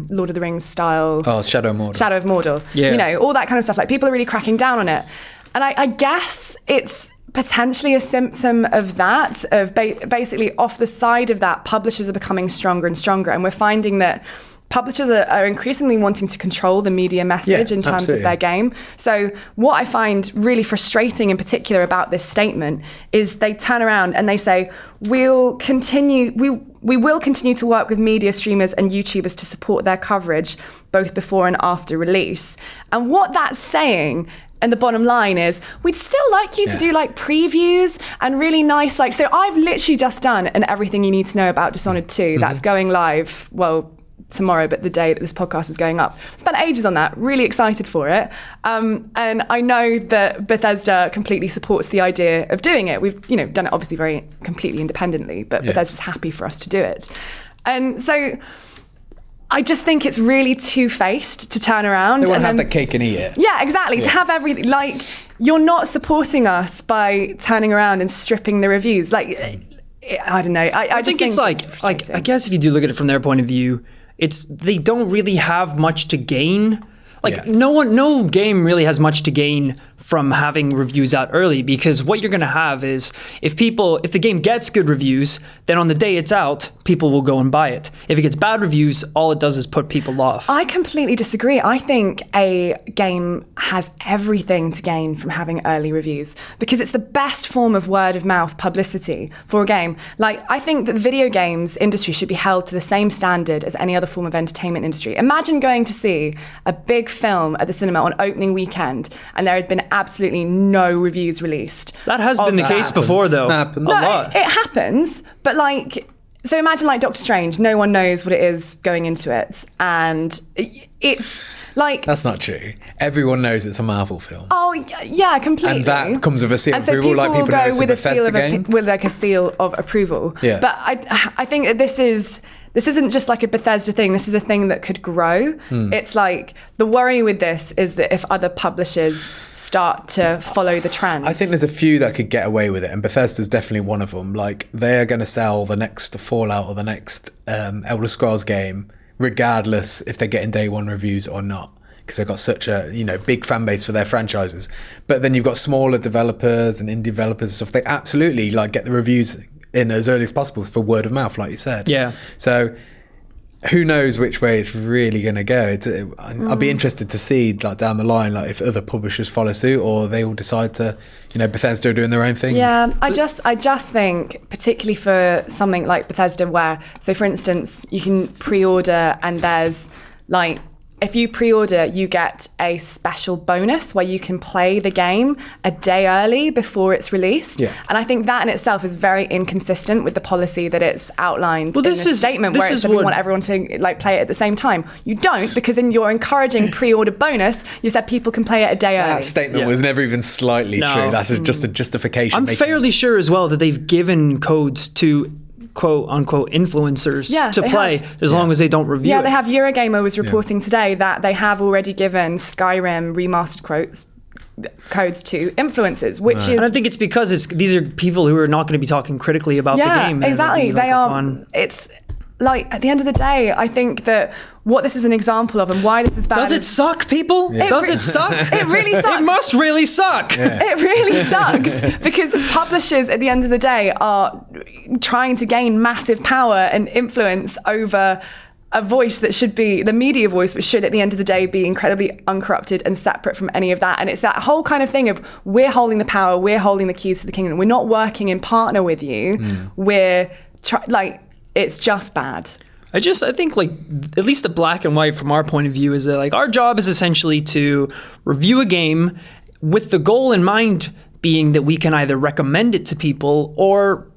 Lord of the Rings style. Oh, Shadow of Mordor. Shadow of Mordor. Yeah. All that kind of stuff. Like, people are really cracking down on it. And I guess it's potentially a symptom of that, of basically off the side of that, publishers are becoming stronger and stronger. And we're finding that publishers are increasingly wanting to control the media message in terms of their game. So what I find really frustrating in particular about this statement is they turn around and they say, we will continue to work with media streamers and YouTubers to support their coverage both before and after release. And what that's saying, and the bottom line is, we'd still like you to do like previews and really nice, so I've literally just done an Everything You Need to Know About Dishonored 2 that's going live, tomorrow, but the day that this podcast is going up. Spent ages on that, really excited for it. And I know that Bethesda completely supports the idea of doing it. We've, done it obviously very completely independently, but Bethesda's happy for us to do it. And so I just think it's really two-faced to turn around. They want to have the cake and eat it. Yeah, exactly. To have everything, you're not supporting us by turning around and stripping the reviews. I don't know. I just think it's I guess if you do look at it from their point of view, they don't really have much to gain. No game really has much to gain from having reviews out early, because what you're going to have is if the game gets good reviews, then on the day it's out, people will go and buy it. If it gets bad reviews, all it does is put people off. I completely disagree. I think a game has everything to gain from having early reviews, because it's the best form of word of mouth publicity for a game. I think that the video games industry should be held to the same standard as any other form of entertainment industry. Imagine going to see a big film at the cinema on opening weekend and there had been absolutely no reviews released. That has been the case before, though. A lot. It happens, but so imagine Doctor Strange, no one knows what it is going into it, and it's that's not true. Everyone knows it's a Marvel film. Oh yeah, completely. And that comes with a seal of and so approval, people will know go it's with a a seal Bethesda of game. with a seal of approval. Yeah. But I think that this isn't just a Bethesda thing. This is a thing that could grow. It's the worry with this is that if other publishers start to follow the trend. I think there's a few that could get away with it, and Bethesda's definitely one of them. They are going to sell the next Fallout or the next Elder Scrolls game, regardless if they're getting day one reviews or not, because they've got such a big fan base for their franchises. But then you've got smaller developers and indie developers and stuff. They absolutely get the reviews in as early as possible for word of mouth, like you said. Yeah. So who knows which way it's really going to go. I'd be interested to see down the line, if other publishers follow suit, or they all decide to, Bethesda are doing their own thing. Yeah, I just think, particularly for something like Bethesda, where, so for instance, you can pre-order and there's if you pre-order, you get a special bonus where you can play the game a day early before it's released. Yeah. And I think that in itself is very inconsistent with the policy that it's outlined in this statement, where it's that we want everyone to play it at the same time. You don't, because in your encouraging pre-order bonus, you said people can play it a day early. That statement was never even slightly true. That's just a justification. I'm fairly sure as well that they've given codes to quote unquote influencers to play as long as they don't review it. They have. Eurogamer was reporting today that they have already given Skyrim remastered codes to influencers, which is... And I think it's because these are people who are not going to be talking critically about the game. Exactly. They are... It's at the end of the day, I think that what this is an example of and why this is bad... Does it suck, people? Does it suck? It really sucks. It must really suck. Yeah. It really sucks, because publishers at the end of the day are trying to gain massive power and influence over a voice that should be the media voice, which should at the end of the day be incredibly uncorrupted and separate from any of that. And it's that whole kind of thing of we're holding the power, we're holding the keys to the kingdom. We're not working in partner with you. We're it's just bad. I think like at least the black and white from our point of view is that like our job is essentially to review a game with the goal in mind being that we can either recommend it to people or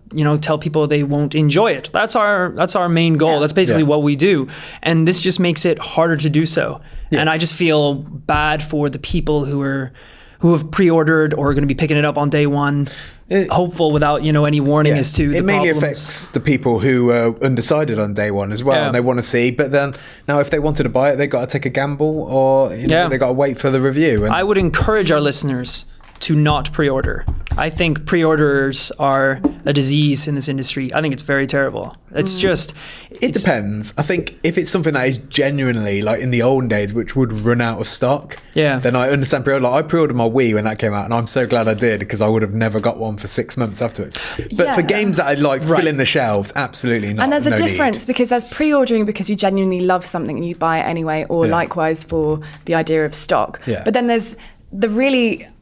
tell people they won't enjoy it. That's our main goal. That's basically what we do. And this just makes it harder to do so. Yeah. And I just feel bad for the people who have pre-ordered or are going to be picking it up on day one, hopeful without, any warning as to the mainly problems. affects the people who are undecided on day one as well, and they want to see. But then now if they wanted to buy it, they got to take a gamble or they got to wait for the review. And I would encourage our listeners to not pre-order. I think pre-orders are a disease in this industry. I think it's very terrible. It's It depends. I think if it's something that is genuinely like in the olden days, which would run out of stock, then I understand pre-order. Like, I pre-ordered my Wii when that came out, and I'm so glad I did because I would have never got one for 6 months afterwards. But for games that I like fill in the shelves, absolutely not. And there's a difference because there's pre-ordering because you genuinely love something and you buy it anyway, or likewise for the idea of stock. Yeah. But then there's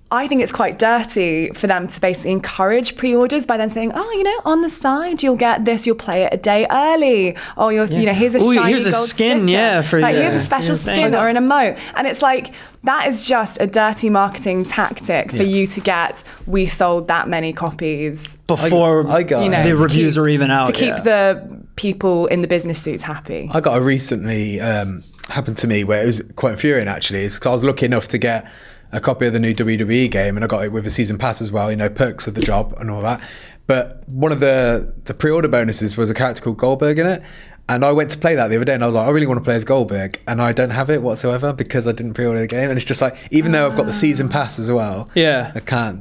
I think it's quite dirty for them to basically encourage pre-orders by then saying, on the side you'll get this, you'll play it a day early. Oh, here's a shiny here's a gold skin, sticker. Here's a special skin or an emote. And it's like, that is just a dirty marketing tactic for you to get, we sold that many copies. Before the reviews are even out. To keep the people in the business suits happy. I got a recently happened to me where it was quite infuriating actually. It's because I was lucky enough to get a copy of the new WWE game, and I got it with a season pass as well, perks of the job and all that. But one of the pre-order bonuses was a character called Goldberg in it. And I went to play that the other day and I was like, I really want to play as Goldberg, and I don't have it whatsoever because I didn't pre-order the game. And it's just like, even though I've got the season pass as well, I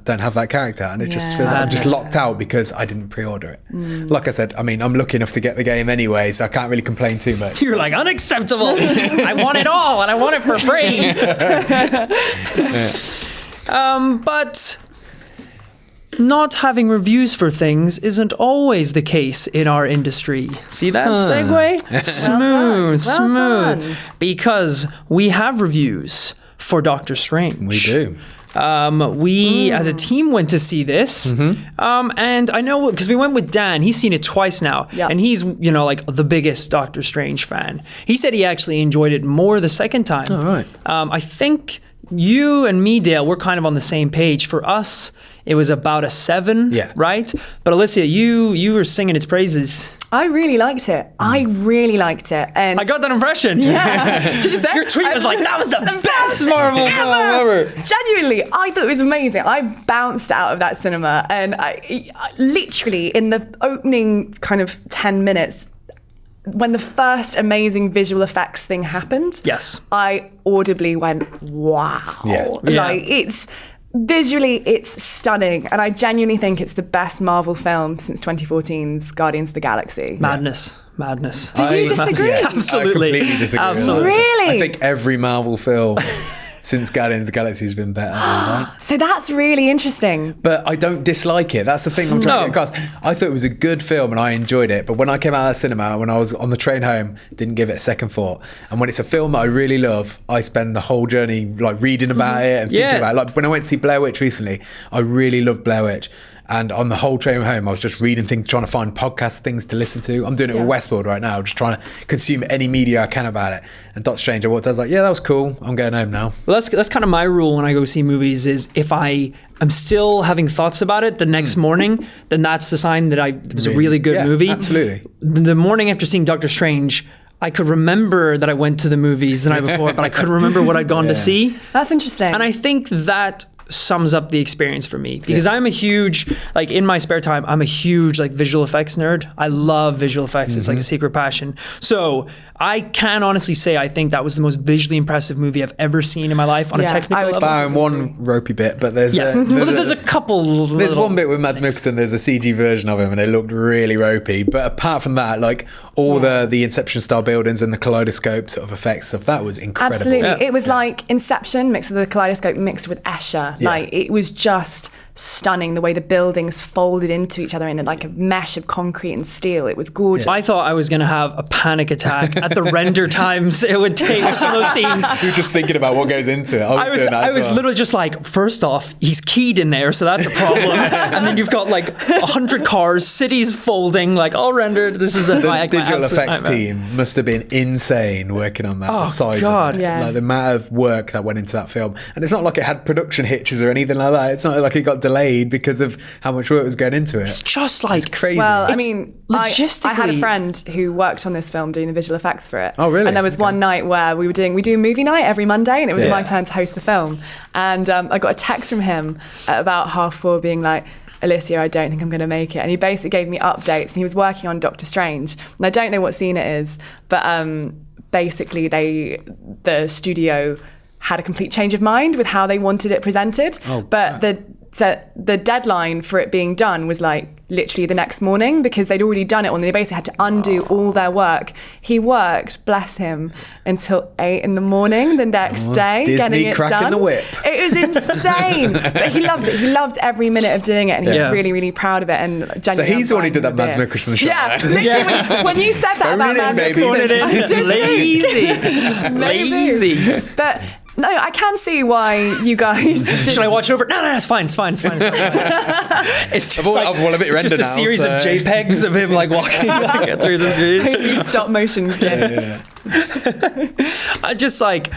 don't have that character, and it just feels like I'm just locked out because I didn't pre-order it. Like I said, I mean, I'm lucky enough to get the game anyway, so I can't really complain too much. You're like, unacceptable. I want it all and I want it for free. But not having reviews for things isn't always the case in our industry. See that segue? Smooth. Because we have reviews for Doctor Strange. We do. We, as a team, went to see this. And I know, because we went with Dan, he's seen it twice now. Yep. And he's, like the biggest Doctor Strange fan. He said he actually enjoyed it more the second time. All right. I think you and me, Dale, we're kind of on the same page. For us, it was about a 7, right? But Alicia, you were singing its praises. I really liked it. And I got that impression. Yeah. Your tweet was like, that was the best Marvel film ever. Genuinely, I thought it was amazing. I bounced out of that cinema, and I literally, in the opening kind of 10 minutes, when the first amazing visual effects thing happened, I audibly went, wow. Like, it's visually, it's stunning, and I genuinely think it's the best Marvel film since 2014's Guardians of the Galaxy. Madness. Do you disagree? Absolutely. I completely disagree. Absolutely. Really? I think every Marvel film since Guardians of the Galaxy has been better than that. So that's really interesting. But I don't dislike it. That's the thing I'm trying to get across. I thought it was a good film and I enjoyed it. But when I came out of the cinema, when I was on the train home, didn't give it a second thought. And when it's a film that I really love, I spend the whole journey like reading about it and thinking about it. Like when I went to see Blair Witch recently, I really loved Blair Witch. And on the whole train home, I was just reading things, trying to find podcast things to listen to. I'm doing it with Westworld right now, just trying to consume any media I can about it. And Doctor Strange, I was like, yeah, that was cool. I'm going home now. Well, that's kind of my rule when I go see movies is if I'm still having thoughts about it the next morning, then that's the sign that it was a really good movie. Absolutely. The morning after seeing Doctor Strange, I could remember that I went to the movies the night before, but I couldn't remember what I'd gone to see. That's interesting. And I think that sums up the experience for me because I'm a huge, like in my spare time, I'm a huge like visual effects nerd. I love visual effects. It's like a secret passion. So I can honestly say I think that was the most visually impressive movie I've ever seen in my life on a technical level. Barring one ropey bit, but there's there's a couple. There's one bit with Mads Mikkelsen. There's a CG version of him, and it looked really ropey. But apart from that, like all the Inception style buildings and the kaleidoscope sort of effects stuff, that was incredible. Absolutely, it was like Inception mixed with the kaleidoscope mixed with Escher. Like it was just stunning. The way the buildings folded into each other in like a mesh of concrete and steel. It was gorgeous. I thought I was going to have a panic attack at the render times it would take for some of those scenes. You're just thinking about what goes into it. I was literally just like, first off, he's keyed in there, so that's a problem. And then you've got like 100 cars, cities folding, like all rendered. This is a the digital effects team must have been insane working on that. Oh, the size God. of it. Yeah. Like the amount of work that went into that film. And it's not like it had production hitches or anything like that. It's not like it got delayed because of how much work was going into it. It's just like It's crazy. Well, I It's mean, logistically. I had a friend who worked on this film doing the visual effects for it. Oh, really? And there was one night where we do movie night every Monday, and it was my turn to host the film. And I got a text from him at about 4:30 being like, Alicia, I don't think I'm going to make it. And he basically gave me updates, and he was working on Doctor Strange. And I don't know what scene it is, but basically the studio had a complete change of mind with how they wanted it presented. But the deadline for it being done was like literally the next morning, because they'd already done it and they basically had to undo all their work. He worked, bless him, until 8 a.m. the next day, Disney getting it cracking done. the whip. It was insane. But he loved it. He loved every minute of doing it, and he was really, really proud of it. And So genuinely he's the one who did that Mads Mikkelsen shot. Yeah, there. literally. When you said that Phone about it in, Mads baby. Mikkelsen, Phone it in. I did think. lazy. Maybe. Lazy. But no, I can see why you guys did. Should I watch it over? No, it's fine. It's fine. It's just I've got a bit it's just rendered a now, series of so- JPEGs of him like walking like, through the screen. These stop motion gifs. I just like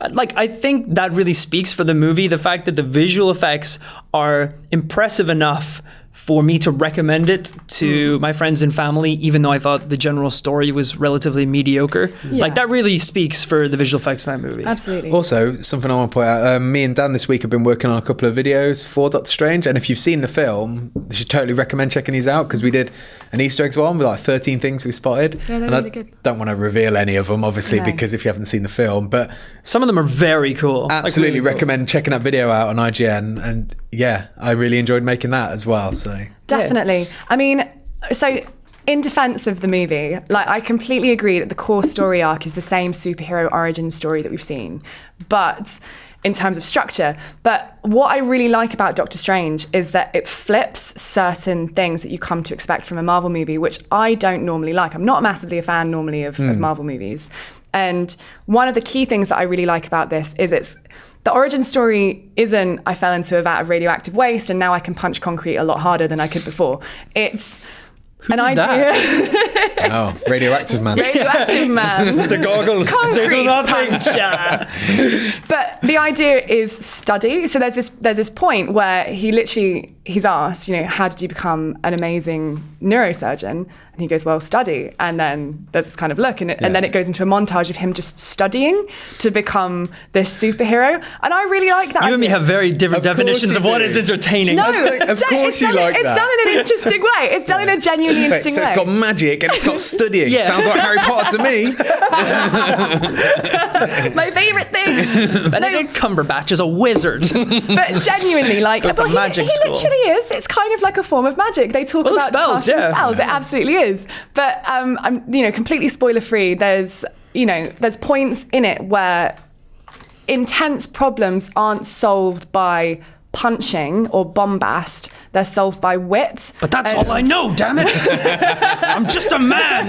I think that really speaks for the movie. The fact that the visual effects are impressive enough for me to recommend it to my friends and family, even though I thought the general story was relatively mediocre. Like that really speaks for the visual effects in that movie. Absolutely. Also, something I want to point out, me and Dan this week have been working on a couple of videos for Doctor Strange, and if you've seen the film, you should totally recommend checking these out, because we did an Easter eggs one with like 13 things we spotted. Yeah, they're and really I good. don't want to reveal any of them, obviously, No. because if you haven't seen the film, but Some of them are very cool. absolutely Like, really cool. recommend checking that video out on IGN, and yeah, I really enjoyed making that as well, so... Definitely. I mean, so in defense of the movie, like I completely agree that the core story arc is the same superhero origin story that we've seen, but in terms of structure. But what I really like about Doctor Strange is that it flips certain things that you come to expect from a Marvel movie, which I don't normally like. I'm not massively a fan normally of Marvel movies. And one of the key things that I really like about this is the origin story isn't I fell into a vat of radioactive waste and now I can punch concrete a lot harder than I could before. It's an did idea. Oh, Radioactive Man. Radioactive Man. The goggles. Concrete puncher. But the idea is study. So there's this point where he's asked, how did you become an amazing neurosurgeon? And he goes, well, study. And then there's this kind of look, and then it goes into a montage of him just studying to become this superhero. And I really like that. You and me have very different Of course definitions you of what do. is entertaining. No, Of course you like it's that. done in an interesting way. It's done in a genuinely interesting So way. it's got magic and it's got studying. Yeah. Sounds like Harry Potter to me. My favourite thing. But no, Benedict Cumberbatch is a wizard. but genuinely, like, Goes to but magic he school. literally is. It's kind of like a form of magic. They talk Well, about spells, casting yeah. spells. It absolutely is. But I'm, completely spoiler free. There's points in it where intense problems aren't solved by punching or bombast. They're solved by wit. But that's all I know, damn it. I'm just a man.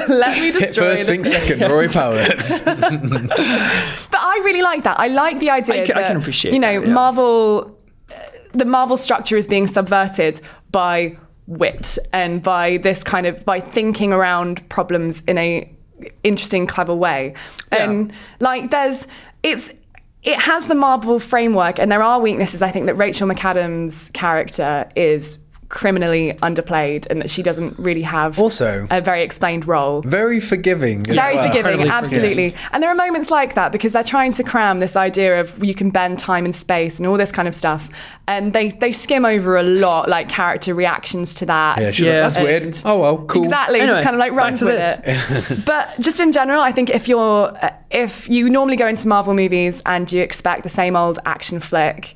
Let me Hit destroy first, the- think second, Rory Powers. But I really like that. I like the idea I that, can appreciate that, yeah. the Marvel structure is being subverted by wit and by this kind of, by thinking around problems in a interesting, clever way. Yeah. And like it has the Marvel framework, and there are weaknesses. I think that Rachel McAdams' character is criminally underplayed and that she doesn't really have Also, a very explained role. very forgiving. as Very well. forgiving, Incredibly absolutely. And there are moments like that because they're trying to cram this idea of you can bend time and space and all this kind of stuff. And they skim over a lot, like character reactions to that. Yeah, she's Yeah. like, that's weird. And- Oh, well, cool. Exactly, Anyway, just kind of like back runs to with this. it. But just in general, I think if you normally go into Marvel movies and you expect the same old action flick,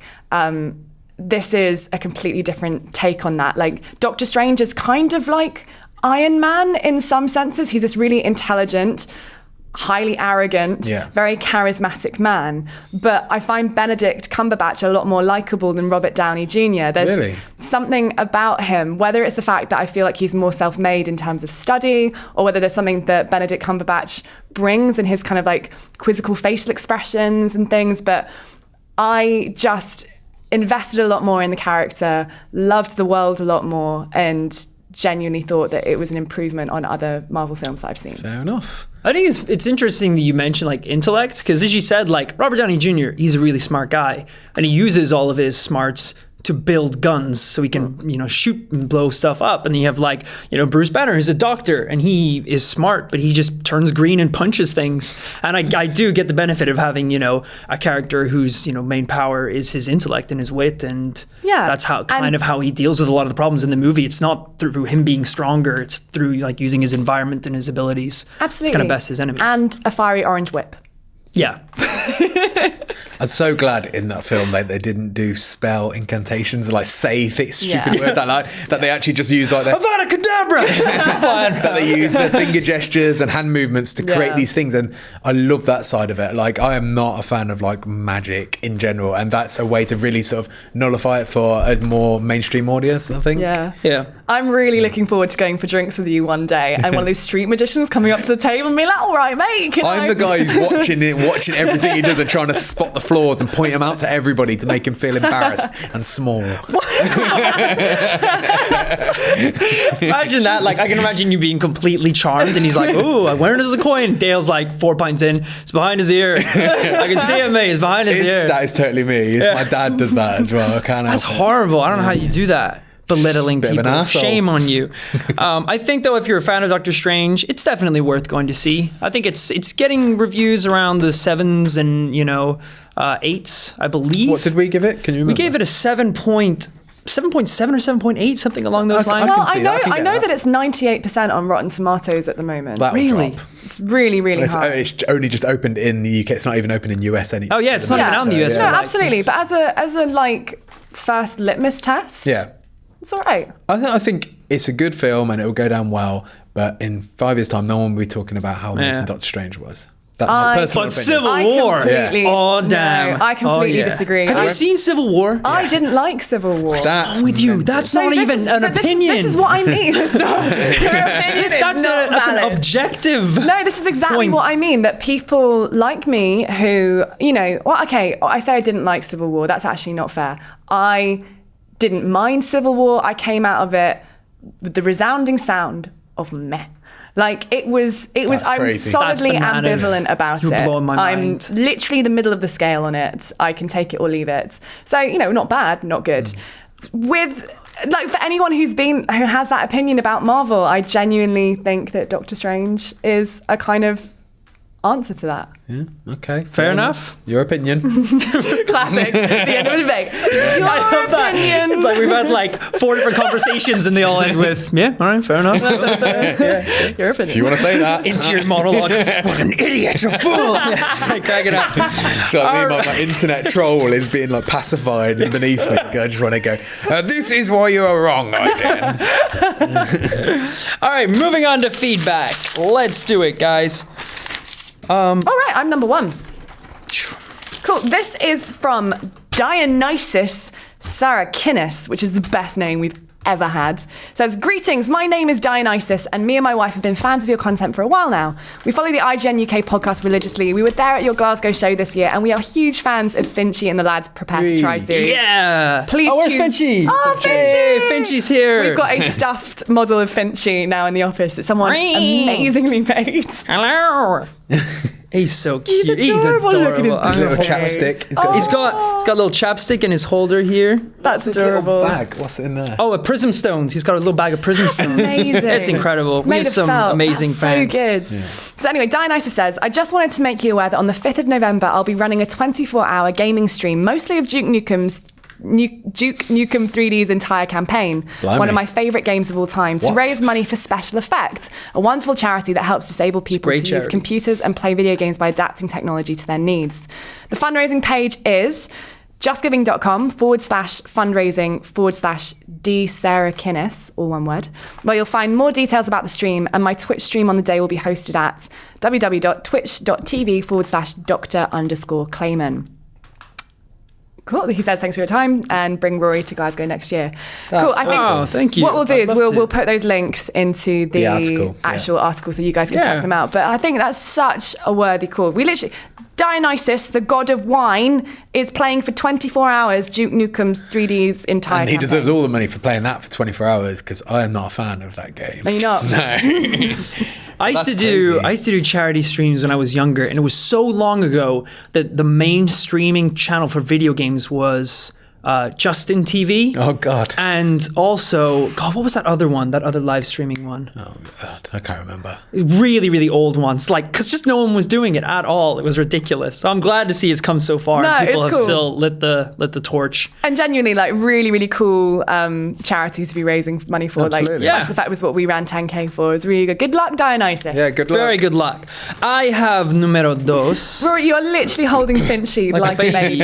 this is a completely different take on that. Like Doctor Strange is kind of like Iron Man in some senses. He's this really intelligent, highly arrogant, very charismatic man. But I find Benedict Cumberbatch a lot more likable than Robert Downey Jr. There's something about him, whether it's the fact that I feel like he's more self-made in terms of study, or whether there's something that Benedict Cumberbatch brings in his kind of like quizzical facial expressions and things. But I just invested a lot more in the character, loved the world a lot more, and genuinely thought that it was an improvement on other Marvel films that I've seen. Fair enough. I think it's interesting that you mentioned like intellect, because as you said, like Robert Downey Jr., he's a really smart guy, and he uses all of his smarts to build guns so he can, shoot and blow stuff up. And then you have like, Bruce Banner, who's a doctor, and he is smart, but he just turns green and punches things. And I do get the benefit of having, a character whose, main power is his intellect and his wit. And that's how he deals with a lot of the problems in the movie. It's not through him being stronger. It's through like using his environment and his abilities. Absolutely. To kind of best his enemies. And a fiery orange whip. Yeah. I'm so glad in that film they didn't do spell incantations, like say stupid words that they actually just use like Avada Kedavra! that they use their finger gestures and hand movements to create these things. And I love that side of it. Like, I am not a fan of like magic in general, and that's a way to really sort of nullify it for a more mainstream audience, I think. Yeah. I'm really looking forward to going for drinks with you one day, and one of those street magicians coming up to the table and being like, all right, mate. I'm the guy who's watching everything he does and trying to spot the flaws and point him out to everybody to make him feel embarrassed and small. Imagine that. Like, I can imagine you being completely charmed, and he's like, ooh, where is the coin? Dale's like 4 pints in. It's behind his ear. I can see him, mate. It's behind his ear. That is totally me. My dad does that as well. That's horrible. I don't know how you do that. Belittling people. Shame on you. I think, though, if you're a fan of Doctor Strange, it's definitely worth going to see. I think it's getting reviews around the 7s and 8s, I believe. What did we give it? Can you remember? We gave it a 7.7 or 7.8, something along those lines. Well, I know that it's 98% on Rotten Tomatoes at the moment. Really? It's really, really high. It's only just opened in the UK. It's not even open in US anymore. Oh yeah, it's not even out in the US. No, absolutely. But as a like first litmus test, it's all right. I think it's a good film and it will go down well. But in 5 years' time, no one will be talking about how amazing Doctor Strange was. That's my personal opinion. Civil War. Oh, damn. No, I completely disagree. Have you seen Civil War? I didn't like Civil War. That's with you. That's not even an opinion. This is what I mean. That's an objective. No, this is exactly what I mean. That people like me who, I say I didn't like Civil War. That's actually not fair. I didn't mind Civil War. I came out of it with the resounding sound of meh. Like it was I'm solidly ambivalent about it. You're blowing my mind. I'm literally the middle of the scale on it. I can take it or leave it. So, not bad, not good. With like for anyone who has that opinion about Marvel, I genuinely think that Doctor Strange is a kind of answer to that. Yeah, okay. Fair enough. Your opinion. Classic. The end of a debate. Your opinion. It's like we've had like 4 different conversations and they all end with, yeah, all right, fair enough. Your opinion. If you want to say that. Into your monologue. What an idiot, a fool. It's like cracking up. So my internet troll is being like pacified beneath me. I just want to go, this is why you are wrong, IGN. All right, moving on to feedback. Let's do it, guys. All right, I'm number 1. Cool. This is from Dionysus Sarakinis, which is the best name we've ever had. It says, greetings, my name is Dionysus, and me and my wife have been fans of your content for a while now. We follow the IGN UK podcast religiously. We were there at your Glasgow show this year, and we are huge fans of Finchy and the Lads Prepare to Try series. Yeah! Please where's Finchy? Oh, Finchy! Hey, Finchy's here! We've got a stuffed model of Finchy now in the office. It's someone amazingly made. Hello! He's so cute. He's adorable. Look at his little chapstick. He's got a little chapstick in his holder here. That's adorable. Bag. What's in there? Oh, a prism stones. He's got a little bag of prism stones. Amazing. It's incredible. We have some amazing fans. So good. Yeah. So anyway, Dionysus says, I just wanted to make you aware that on the 5th of November, I'll be running a 24-hour gaming stream, mostly of Duke Nukem 3D's entire campaign, one of my favourite games of all time, to raise money for Special Effect, a wonderful charity that helps disabled people to use computers and play video games by adapting technology to their needs. The fundraising page is justgiving.com/fundraising/DSarahKinnis, all one word, where you'll find more details about the stream, and my Twitch stream on the day will be hosted at www.twitch.tv/Dr_Clayman. Cool. He says thanks for your time and bring Rory to Glasgow next year. Cool. I think thank you. What we'll do is we'll put those links into the actual article so you guys can check them out. But I think that's such a worthy call. We literally, Dionysus, the god of wine, is playing for 24 hours Duke Nukem's 3D's entire And he campaign. deserves all the money for playing that for 24 hours because I am not a fan of that game. Are you not? No. I used to do charity streams when I was younger, and it was so long ago that the main streaming channel for video games was Justin TV. Oh God. And also, God, what was that other one? That other live streaming one? Oh God, I can't remember. Really, really old ones. Like, because just no one was doing it at all. It was ridiculous. So I'm glad to see it's come so far. No, and people it's have cool. still lit the torch. And genuinely, like, really, really cool charities to be raising money for. Absolutely. Like, the fact was what we ran 10K for. It was really good. Good luck, Dionysus. Yeah, good luck. Very good luck. I have numero dos. Rory, you're literally holding Finchy like a baby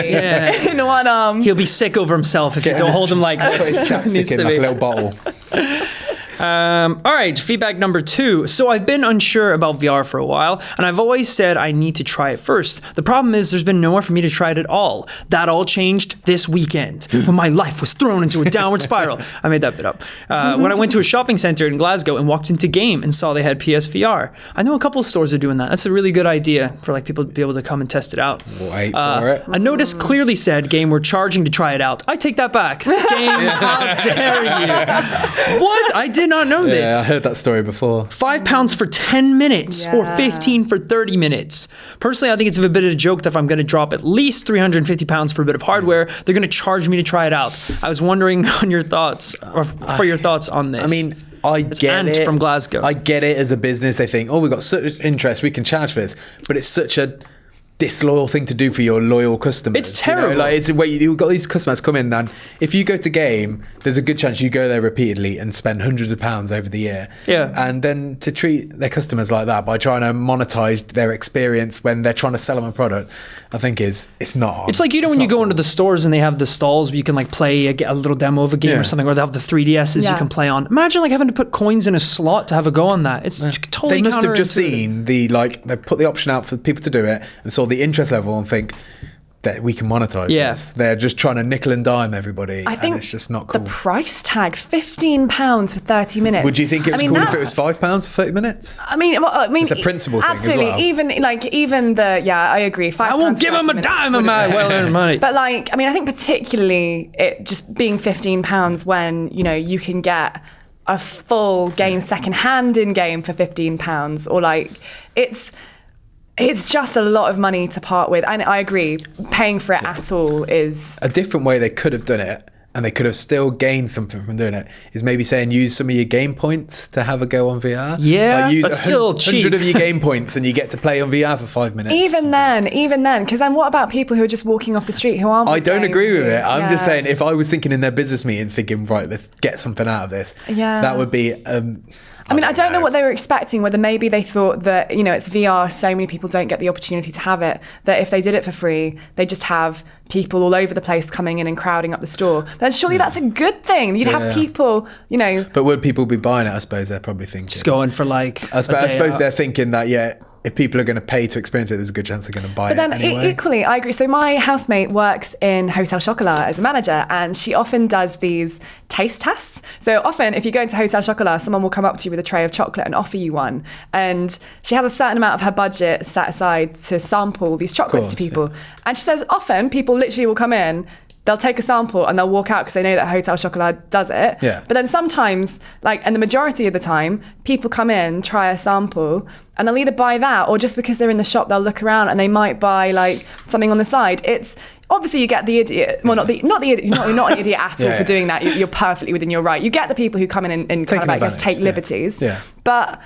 in one arm. He'll be sick over himself if you don't hold him like this. Chapstick in like a little bottle. All right, feedback number 2. So I've been unsure about VR for a while, and I've always said I need to try it first. The problem is there's been nowhere for me to try it at all. That all changed this weekend when my life was thrown into a downward spiral. I made that bit up. When I went to a shopping center in Glasgow and walked into Game and saw they had PSVR. I know a couple of stores are doing that. That's a really good idea for like people to be able to come and test it out. Wait for it. A notice clearly said Game were charging to try it out. I take that back. Game, how dare you? What? I did not know this. Yeah, I heard that story before. £5 for 10 minutes or 15 for 30 minutes. Personally, I think it's a bit of a joke that if I'm going to drop at least £350 for a bit of hardware, they're going to charge me to try it out. I was wondering on your thoughts, or for your thoughts on this. I mean, I get it. From Glasgow. I get it as a business. They think, oh, we've got such interest, we can charge for this. But it's such a disloyal thing to do for your loyal customers. It's terrible. You know, like, it's where you've got these customers come in, and if you go to Game, there's a good chance you go there repeatedly and spend hundreds of pounds over the year. Yeah. And then to treat their customers like that by trying to monetize their experience when they're trying to sell them a product, I think it's not. It's like, when you go into the stores and they have the stalls where you can like play a little demo of a game or something, or they have the 3DSs you can play on. Imagine like having to put coins in a slot to have a go on that. It's totally They must have just counterintuitive. seen they put the option out for people to do it and saw the interest level and think that we can monetize this. They're just trying to nickel and dime everybody. I think and it's just not cool. The price tag, £15 for 30 minutes. Would you think it's cool if it was £5 for 30 minutes? I mean, it's a principle thing as absolutely. well. Even I agree. I won't give them a dime of my well-earned money. But I think particularly it just being £15 when you can get a full game second-hand in game for £15, or it's just a lot of money to part with. And I agree, paying for it at all is... A different way they could have done it, and they could have still gained something from doing it, is maybe saying use some of your game points to have a go on VR. Yeah, use but still 100 cheap. of your game points and you get to play on VR for 5 minutes. Even then, because then what about people who are just walking off the street who aren't... I don't agree with it. I'm just Yeah. saying, if I was thinking in their business meetings, thinking, right, let's get something out of this, that would be... I don't know what they were expecting, whether maybe they thought that, it's VR, so many people don't get the opportunity to have it, that if they did it for free, they just have people all over the place coming in and crowding up the store. But then surely that's a good thing. You'd have people, But would people be buying it? I suppose they're probably thinking. Just going for I suppose they're thinking that, if people are going to pay to experience it, there's a good chance they're going to buy it anyway. But then equally, I agree. So my housemate works in Hotel Chocolat as a manager, and she often does these taste tests. So often, if you go into Hotel Chocolat, someone will come up to you with a tray of chocolate and offer you one. And she has a certain amount of her budget set aside to sample these chocolates to people. Yeah. And she says often people literally will come in, they'll take a sample and they'll walk out because they know that Hotel Chocolat does it. Yeah. But then sometimes, and the majority of the time, people come in, try a sample, and they'll either buy that, or just because they're in the shop, they'll look around and they might buy something on the side. It's obviously you get the idiot. Well, not the idiot. You're not an idiot at all for doing that. You're perfectly within your right. You get the people who come in and kind of take liberties. Yeah. But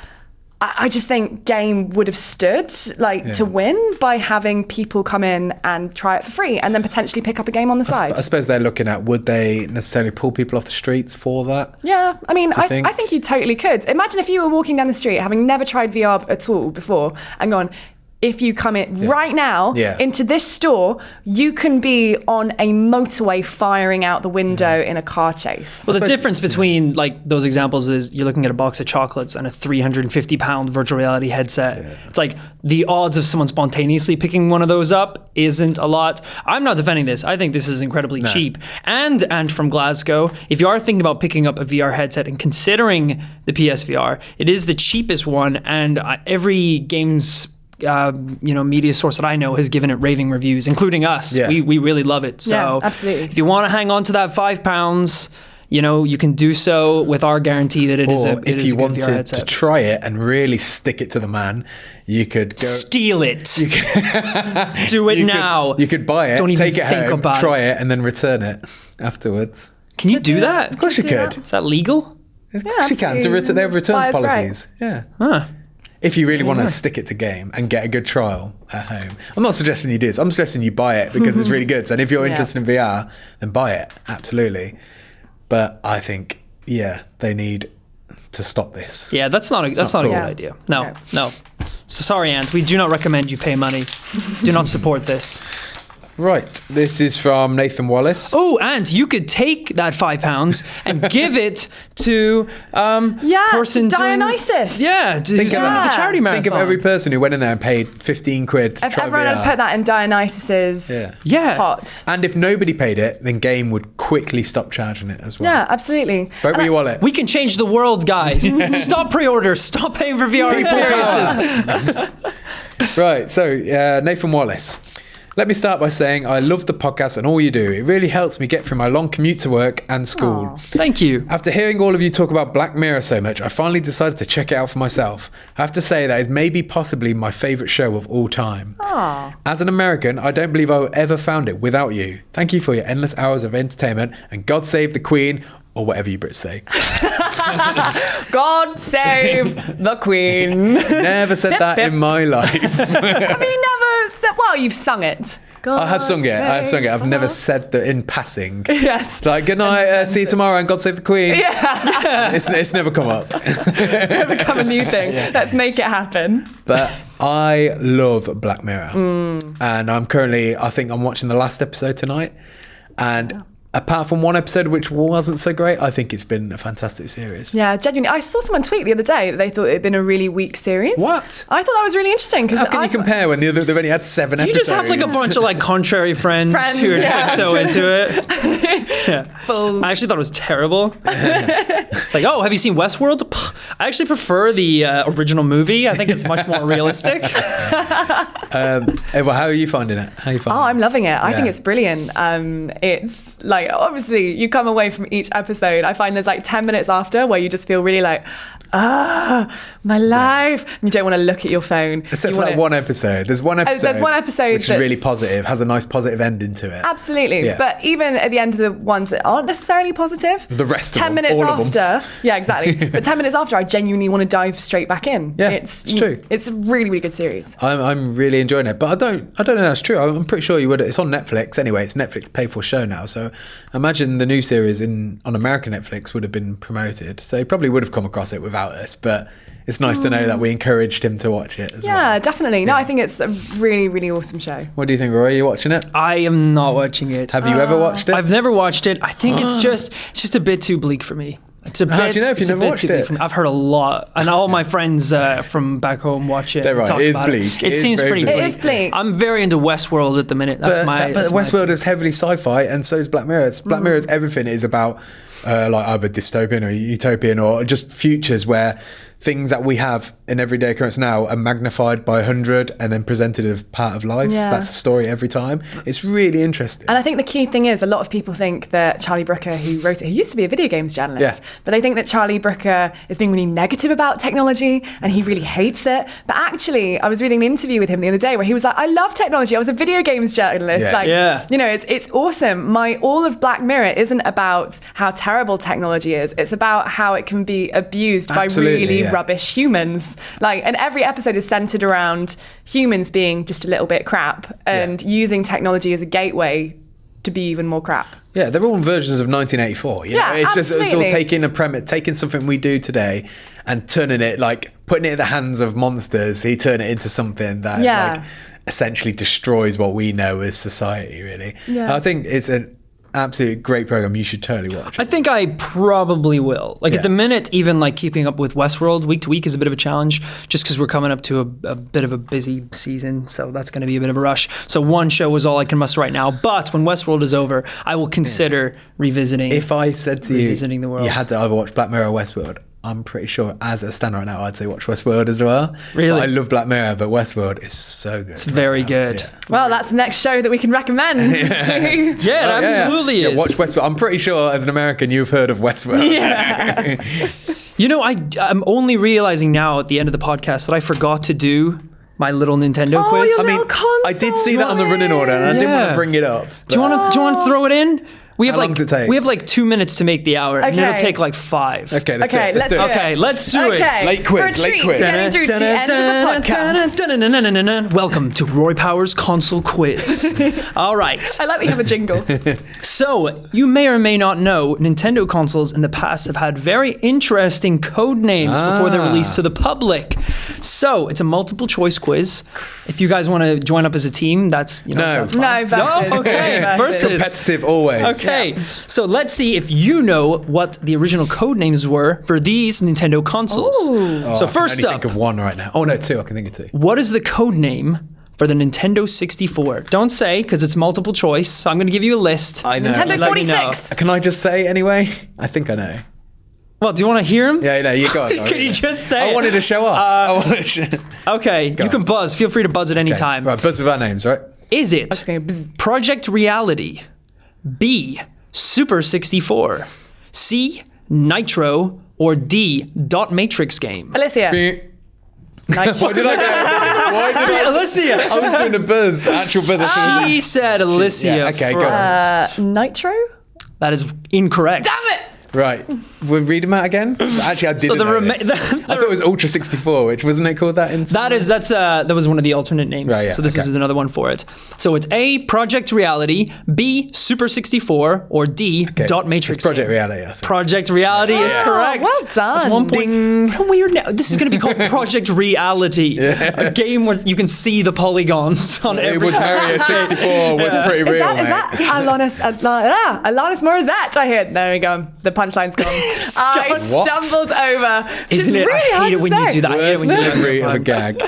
I just think Game would have stood to win by having people come in and try it for free and then potentially pick up a game on the side. I suppose they're looking at, would they necessarily pull people off the streets for that? Yeah, I mean, I think you totally could. Imagine if you were walking down the street having never tried VR at all before and gone, if you come in right now Yeah. into this store, you can be on a motorway firing out the window in a car chase. Well, the difference between like those examples is you're looking at a box of chocolates and a 350-pound virtual reality headset. It's like the odds of someone spontaneously picking one of those up isn't a lot. I'm not defending this. I think this is incredibly cheap. And from Glasgow, if you are thinking about picking up a VR headset and considering the PSVR, it is the cheapest one, and every games media source that I know has given it raving reviews, including us. Yeah. We really love it. So absolutely. if you want to hang on to that £5, you can do so with our guarantee that it is a if you good VR wanted headset. to try it and really stick it to the man, you could go Steal it. Do it now. You could buy it, Don't even take it think home, about try it, and then return it afterwards. Can you do that? Of course you could. Is that legal? Of course you can. They have returns Buyer's policies. Yeah. Huh. If you really want to stick it to game and get a good trial at home. I'm not suggesting you do this. I'm suggesting you buy it because it's really good. So, and if you're interested in VR, then buy it. Absolutely. But I think, they need to stop this. Yeah, that's not a good idea. No. So sorry, Ant. We do not recommend you pay money. Do not support this. Right. This is from Nathan Wallace. Oh, and you could take that £5 and give it to person Dionysus. who's doing the charity marathon. Think of every person who went in there and paid 15 quid to If try everyone VR. had put that in Dionysus's pot. And if nobody paid it, then Game would quickly stop charging it as well. Yeah, absolutely. Vote with your wallet. We can change the world, guys. Stop pre-orders. Stop paying for VR experiences. Right, so Nathan Wallace. Let me start by saying I love the podcast and all you do. It really helps me get through my long commute to work and school. Aww. Thank you. After hearing all of you talk about Black Mirror so much, I finally decided to check it out for myself. I have to say that is maybe possibly my favourite show of all time. Aww. As an American, I don't believe I would ever found it without you. Thank you for your endless hours of entertainment, and God save the Queen, or whatever you Brits say. God save the Queen. Never said that in my life. Have you never said, well, you've sung it. I have sung it. I've never said that in passing. Yes. It's like, good night, see you tomorrow, and God save the Queen. Yeah. It's never come up. It's never become a new thing. Let's make it happen. But I love Black Mirror. And I think I'm watching the last episode tonight. And apart from one episode which wasn't so great, I think it's been a fantastic series. Yeah, genuinely. I saw someone tweet the other day that they thought it had been a really weak series. What? I thought that was really interesting. How can you compare when they've only had 7 episodes? You just have like a bunch of like contrary friends who are just so into it. I actually thought it was terrible. It's like, oh, have you seen Westworld? I actually prefer the original movie. I think it's much more realistic. Well, how are you finding it? I'm loving it. I think it's brilliant. It's like, obviously you come away from each episode, I find there's like 10 minutes after where you just feel really like, my life. And you don't want to look at your phone. Except for that one episode. There's one episode which is really positive, has a nice positive ending to it. Absolutely. Yeah. But even at the end of the ones that aren't necessarily positive, the rest of 10 them, minute all of them. Yeah, exactly. But 10 minutes after, I genuinely want to dive straight back in. Yeah, it's true. It's a really, really good series. I'm really enjoying it, but I don't know that's true. I'm pretty sure you would. It's on Netflix anyway. It's Netflix paid for show now, so imagine the new series on American Netflix would have been promoted, so he probably would have come across it without us. But it's nice to know that we encouraged him to watch it as well. Yeah, definitely. No, I think it's a really, really awesome show. What do you think, Roy? Are you watching it? I am not watching it. Have you ever watched it? I've never watched it. I think it's just a bit too bleak for me. It's a bit. How do you know if you've never watched it? I've heard a lot, and all my friends from back home watch it. They're right. It is bleak. It seems pretty bleak. It is bleak. I'm very into Westworld at the minute. But Westworld is heavily sci-fi, and so is Black Mirror. Black Mirror's everything is about like either dystopian or utopian or just futures where things that we have in everyday occurrence now are magnified by 100 and then presented as part of life. Yeah. That's the story every time. It's really interesting. And I think the key thing is a lot of people think that Charlie Brooker, who wrote it, he used to be a video games journalist, but they think that Charlie Brooker is being really negative about technology and he really hates it. But actually, I was reading an interview with him the other day where he was like, I love technology. I was a video games journalist. You know, it's awesome. All of Black Mirror isn't about how terrible technology is. It's about how it can be abused by really rubbish humans. And every episode is centered around humans being just a little bit crap and using technology as a gateway to be even more crap. Yeah, they're all versions of 1984. You know? It's absolutely. just it's all taking something we do today and turning it, like putting it in the hands of monsters, he turned it into something that like essentially destroys what we know as society, really. I think it's an absolute great program. You should totally watch it. I think I probably will. Like at the minute, even like keeping up with Westworld week to week is a bit of a challenge, just because we're coming up to a bit of a busy season. So that's going to be a bit of a rush. So one show is all I can muster right now. But when Westworld is over, I will consider revisiting. If I said to you, the world. You had to either watch Black Mirror or Westworld, I'm pretty sure as a stand right now, I'd say watch Westworld as well. Really? But I love Black Mirror, but Westworld is so good. It's very good. Yeah. Well, that's the next show that we can recommend. It absolutely is. Watch Westworld. I'm pretty sure as an American, you've heard of Westworld. Yeah. You know, I'm only realizing now at the end of the podcast that I forgot to do my little Nintendo quiz. Your little console. I did see that on the running order, and I didn't want to bring it up. Do you want to throw it in? We have How long does it take? We have like 2 minutes to make the hour, and it'll take like 5. Okay, let's do it. Okay, let's do it. Late quiz, For a late treat, quiz. Getting through to the end of the podcast. Welcome to Roy Power's console quiz. All right. I like that you have a jingle. So, you may or may not know, Nintendo consoles in the past have had very interesting code names before they're released to the public. So, it's a multiple choice quiz. If you guys want to join up as a team, that's that's fine. No, versus. No? Okay, versus. Competitive always. Okay, so let's see if you know what the original code names were for these Nintendo consoles. So first I can only up, think of one right now. Oh no, 2. I can think of 2. what is the code name for the Nintendo 64? Don't say, because it's multiple choice. So I'm going to give you a list. I know. Nintendo Let me know. 46. Can I just say anyway? I think I know. Well, do you want to hear them? Yeah, no, you got it. Can you just say I it? wanted to show off. Okay, you can buzz. Feel free to buzz at any time. Right, buzz with our names, right? Is it Okay, bzz. Project Reality, B, Super 64, C, Nitro, or D, Dot Matrix game? Alicia. Why did I go? Alicia. I was doing a buzz, actual buzz. She said Alicia. Yeah, okay, go on. Nitro? That is incorrect. Damn it! Right, we'll read them out again. Actually, I didn't. know this. I thought it was Ultra 64, which wasn't it called that? That was one of the alternate names. Right, yeah, so this is another one for it. So it's A, Project Reality, B, Super 64, or D, Dot Matrix. It's Project game. Reality. I think. Project Reality is correct. Well done. That's 1 point. Ding. Weird now. This is going to be called Project Reality, a game where you can see the polygons on It every. was Mario 64. Was pretty real, Is that mate. Alanis Morissette? I hear. There we go. The punchline's gone. I What? stumbled over. Isn't it? Really I hate it when you do that. I hate it Worst when you do delivery of a that. gag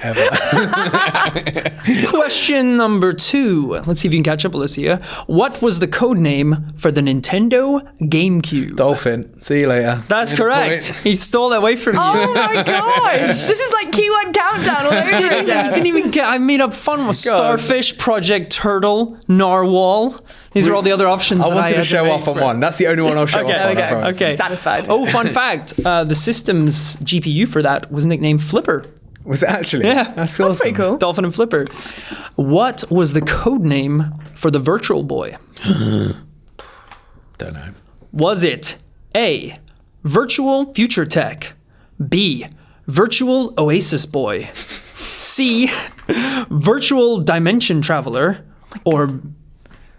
ever. Question number 2. Let's see if you can catch up, Alicia. What was the code name for the Nintendo GameCube? Dolphin. See you later. That's Made a correct. point. He stole it away from you. Oh my gosh! This is like keyword countdown all over You again. didn't even get. I made up fun with Starfish, Project Turtle, Narwhal. These are all the other options. I that wanted had to show make off on for- one. That's the only one I'll show off on. I promise. Okay. Satisfied. Oh, fun fact: the system's GPU for that was nicknamed Flipper. Was it actually? Yeah. That's awesome. Pretty cool. Dolphin and Flipper. What was the code name for the Virtual Boy? Don't know. Was it A, Virtual Future Tech, B, Virtual Oasis Boy, C, Virtual Dimension Traveler, or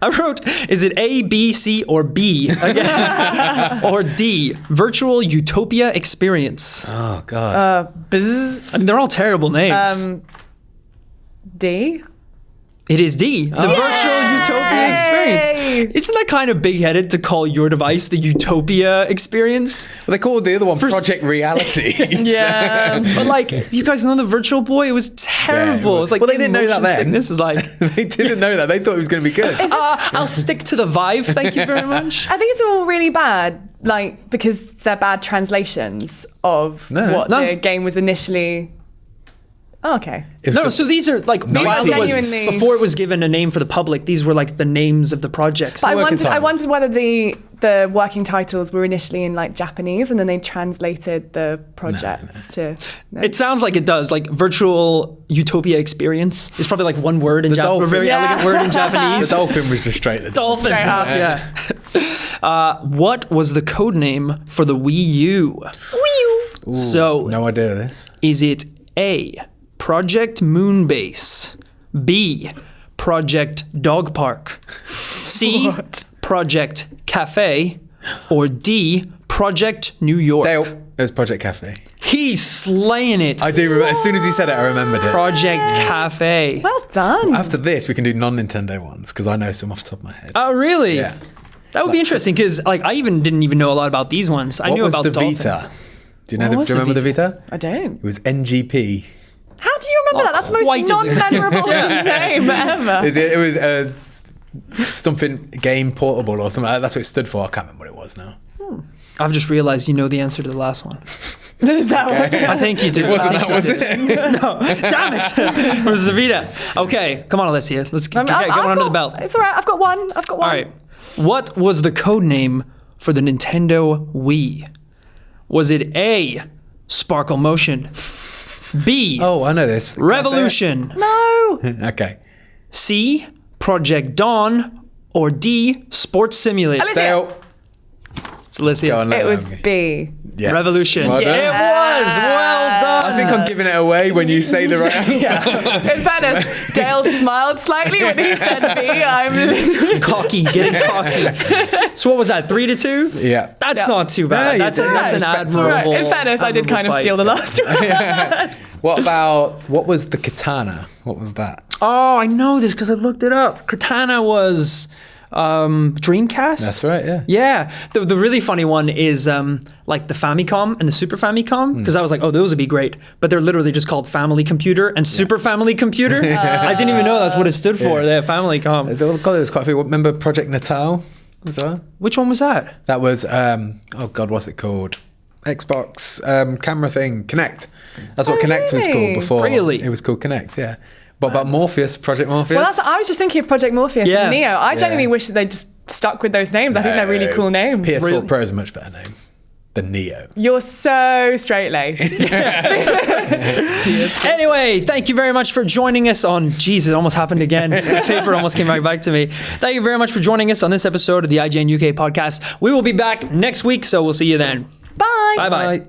I wrote, is it A, B, C, or B? Again, or D, Virtual Utopia Experience? Oh god. Bzz. I mean, they're all terrible names. D. It is D, the Virtual Utopia Experience. Isn't that kind of big-headed to call your device the Utopia Experience? Well, they called the other one Project Reality. Yeah, but like, do you guys know the Virtual Boy? It was terrible. Yeah, It's like, well, they didn't know that motion then. sickness is like, They didn't know that. They thought it was going to be good. I'll stick to the Vive. Thank you very much. I think it's all really bad, like because they're bad translations of what No. the game was initially. Oh, okay. It was No, just- so these are like while it was, genuinely- before it was given a name for the public. These were like the names of the projects. But I working wondered titles. whether the working titles were initially in like Japanese and then they translated the projects to. No. It sounds like it does. Like Virtual Utopia Experience is probably like one word in Japanese, a dolphin. very Yeah. elegant word in the Japanese. dolphin was just straight. The Dolphins. Straight up. Yeah. What was the code name for the Wii U? So No idea of this. is it A, Project Moonbase, B, Project Dog Park, C, Project Cafe, or D, Project New York? Dale, it was Project Cafe. He's slaying it. I do remember. As soon as he said it, I remembered it. Project Cafe. Well done. After this, we can do non-Nintendo ones because I know some off the top of my head. Oh, really? Yeah. That would be interesting because, like, I didn't even know a lot about these ones. I knew about the Dolphin. Vita? Do you know? What Do was you the remember the Vita? Vita? I don't. It was NGP. How do you remember that? That's the most quite as- non-memorable name ever. It was something game portable or something. That's what it stood for. I can't remember what it was now. I've just realized you know the answer to the last one. Is that what I think you do. Wasn't that, was it? No, damn it. It was the Vita. Okay, come on, Alessia. Let's get one under the belt. It's all right. I've got one. All right. What was the code name for the Nintendo Wii? Was it A, Sparkle Motion, B, Oh, I know this. Can I say it? Revolution, No. Okay. C, Project Dawn, or D, Sports Simulator? Alicia. Dale. It's Alessia. Go on, It was Naomi. B. Yes. Revolution. Well done. It was. Well done. I think I'm giving it away when you say the right answer. In fairness, Dale smiled slightly when he said B. I'm Cocky, getting cocky. So what was that? 3-2? Yeah. That's Yeah. not too bad. Yeah, that's you did. an Respectable. admirable. In fairness, I did kind of admirable steal the fight. last one. What was the katana? What was that? Oh, I know this because I looked it up. Katana was Dreamcast. That's right, yeah. Yeah. The really funny one is like the Famicom and the Super Famicom because I was like, oh, those would be great. But they're literally just called Family Computer and Super Family Computer. I didn't even know that's what it stood for. Yeah. The Famicom. There's quite a few. Remember Project Natal as well? Which one was that? That was, oh God, what's it called? Xbox camera thing, Kinect. That's what Kinect was really? called before. Really? It was called Kinect, yeah. What about Morpheus, Project Morpheus? Well, I was just thinking of Project Morpheus Yeah. and Neo. I Yeah. genuinely wish that they just stuck with those names. I think they're really cool names. PS4 Really? Pro is a much better name than Neo. You're so straight-laced. Anyway, thank you very much for joining us on. Jesus, it almost happened again. The paper almost came right back to me. Thank you very much for joining us on this episode of the IGN UK podcast. We will be back next week, so we'll see you then. Bye. Bye bye.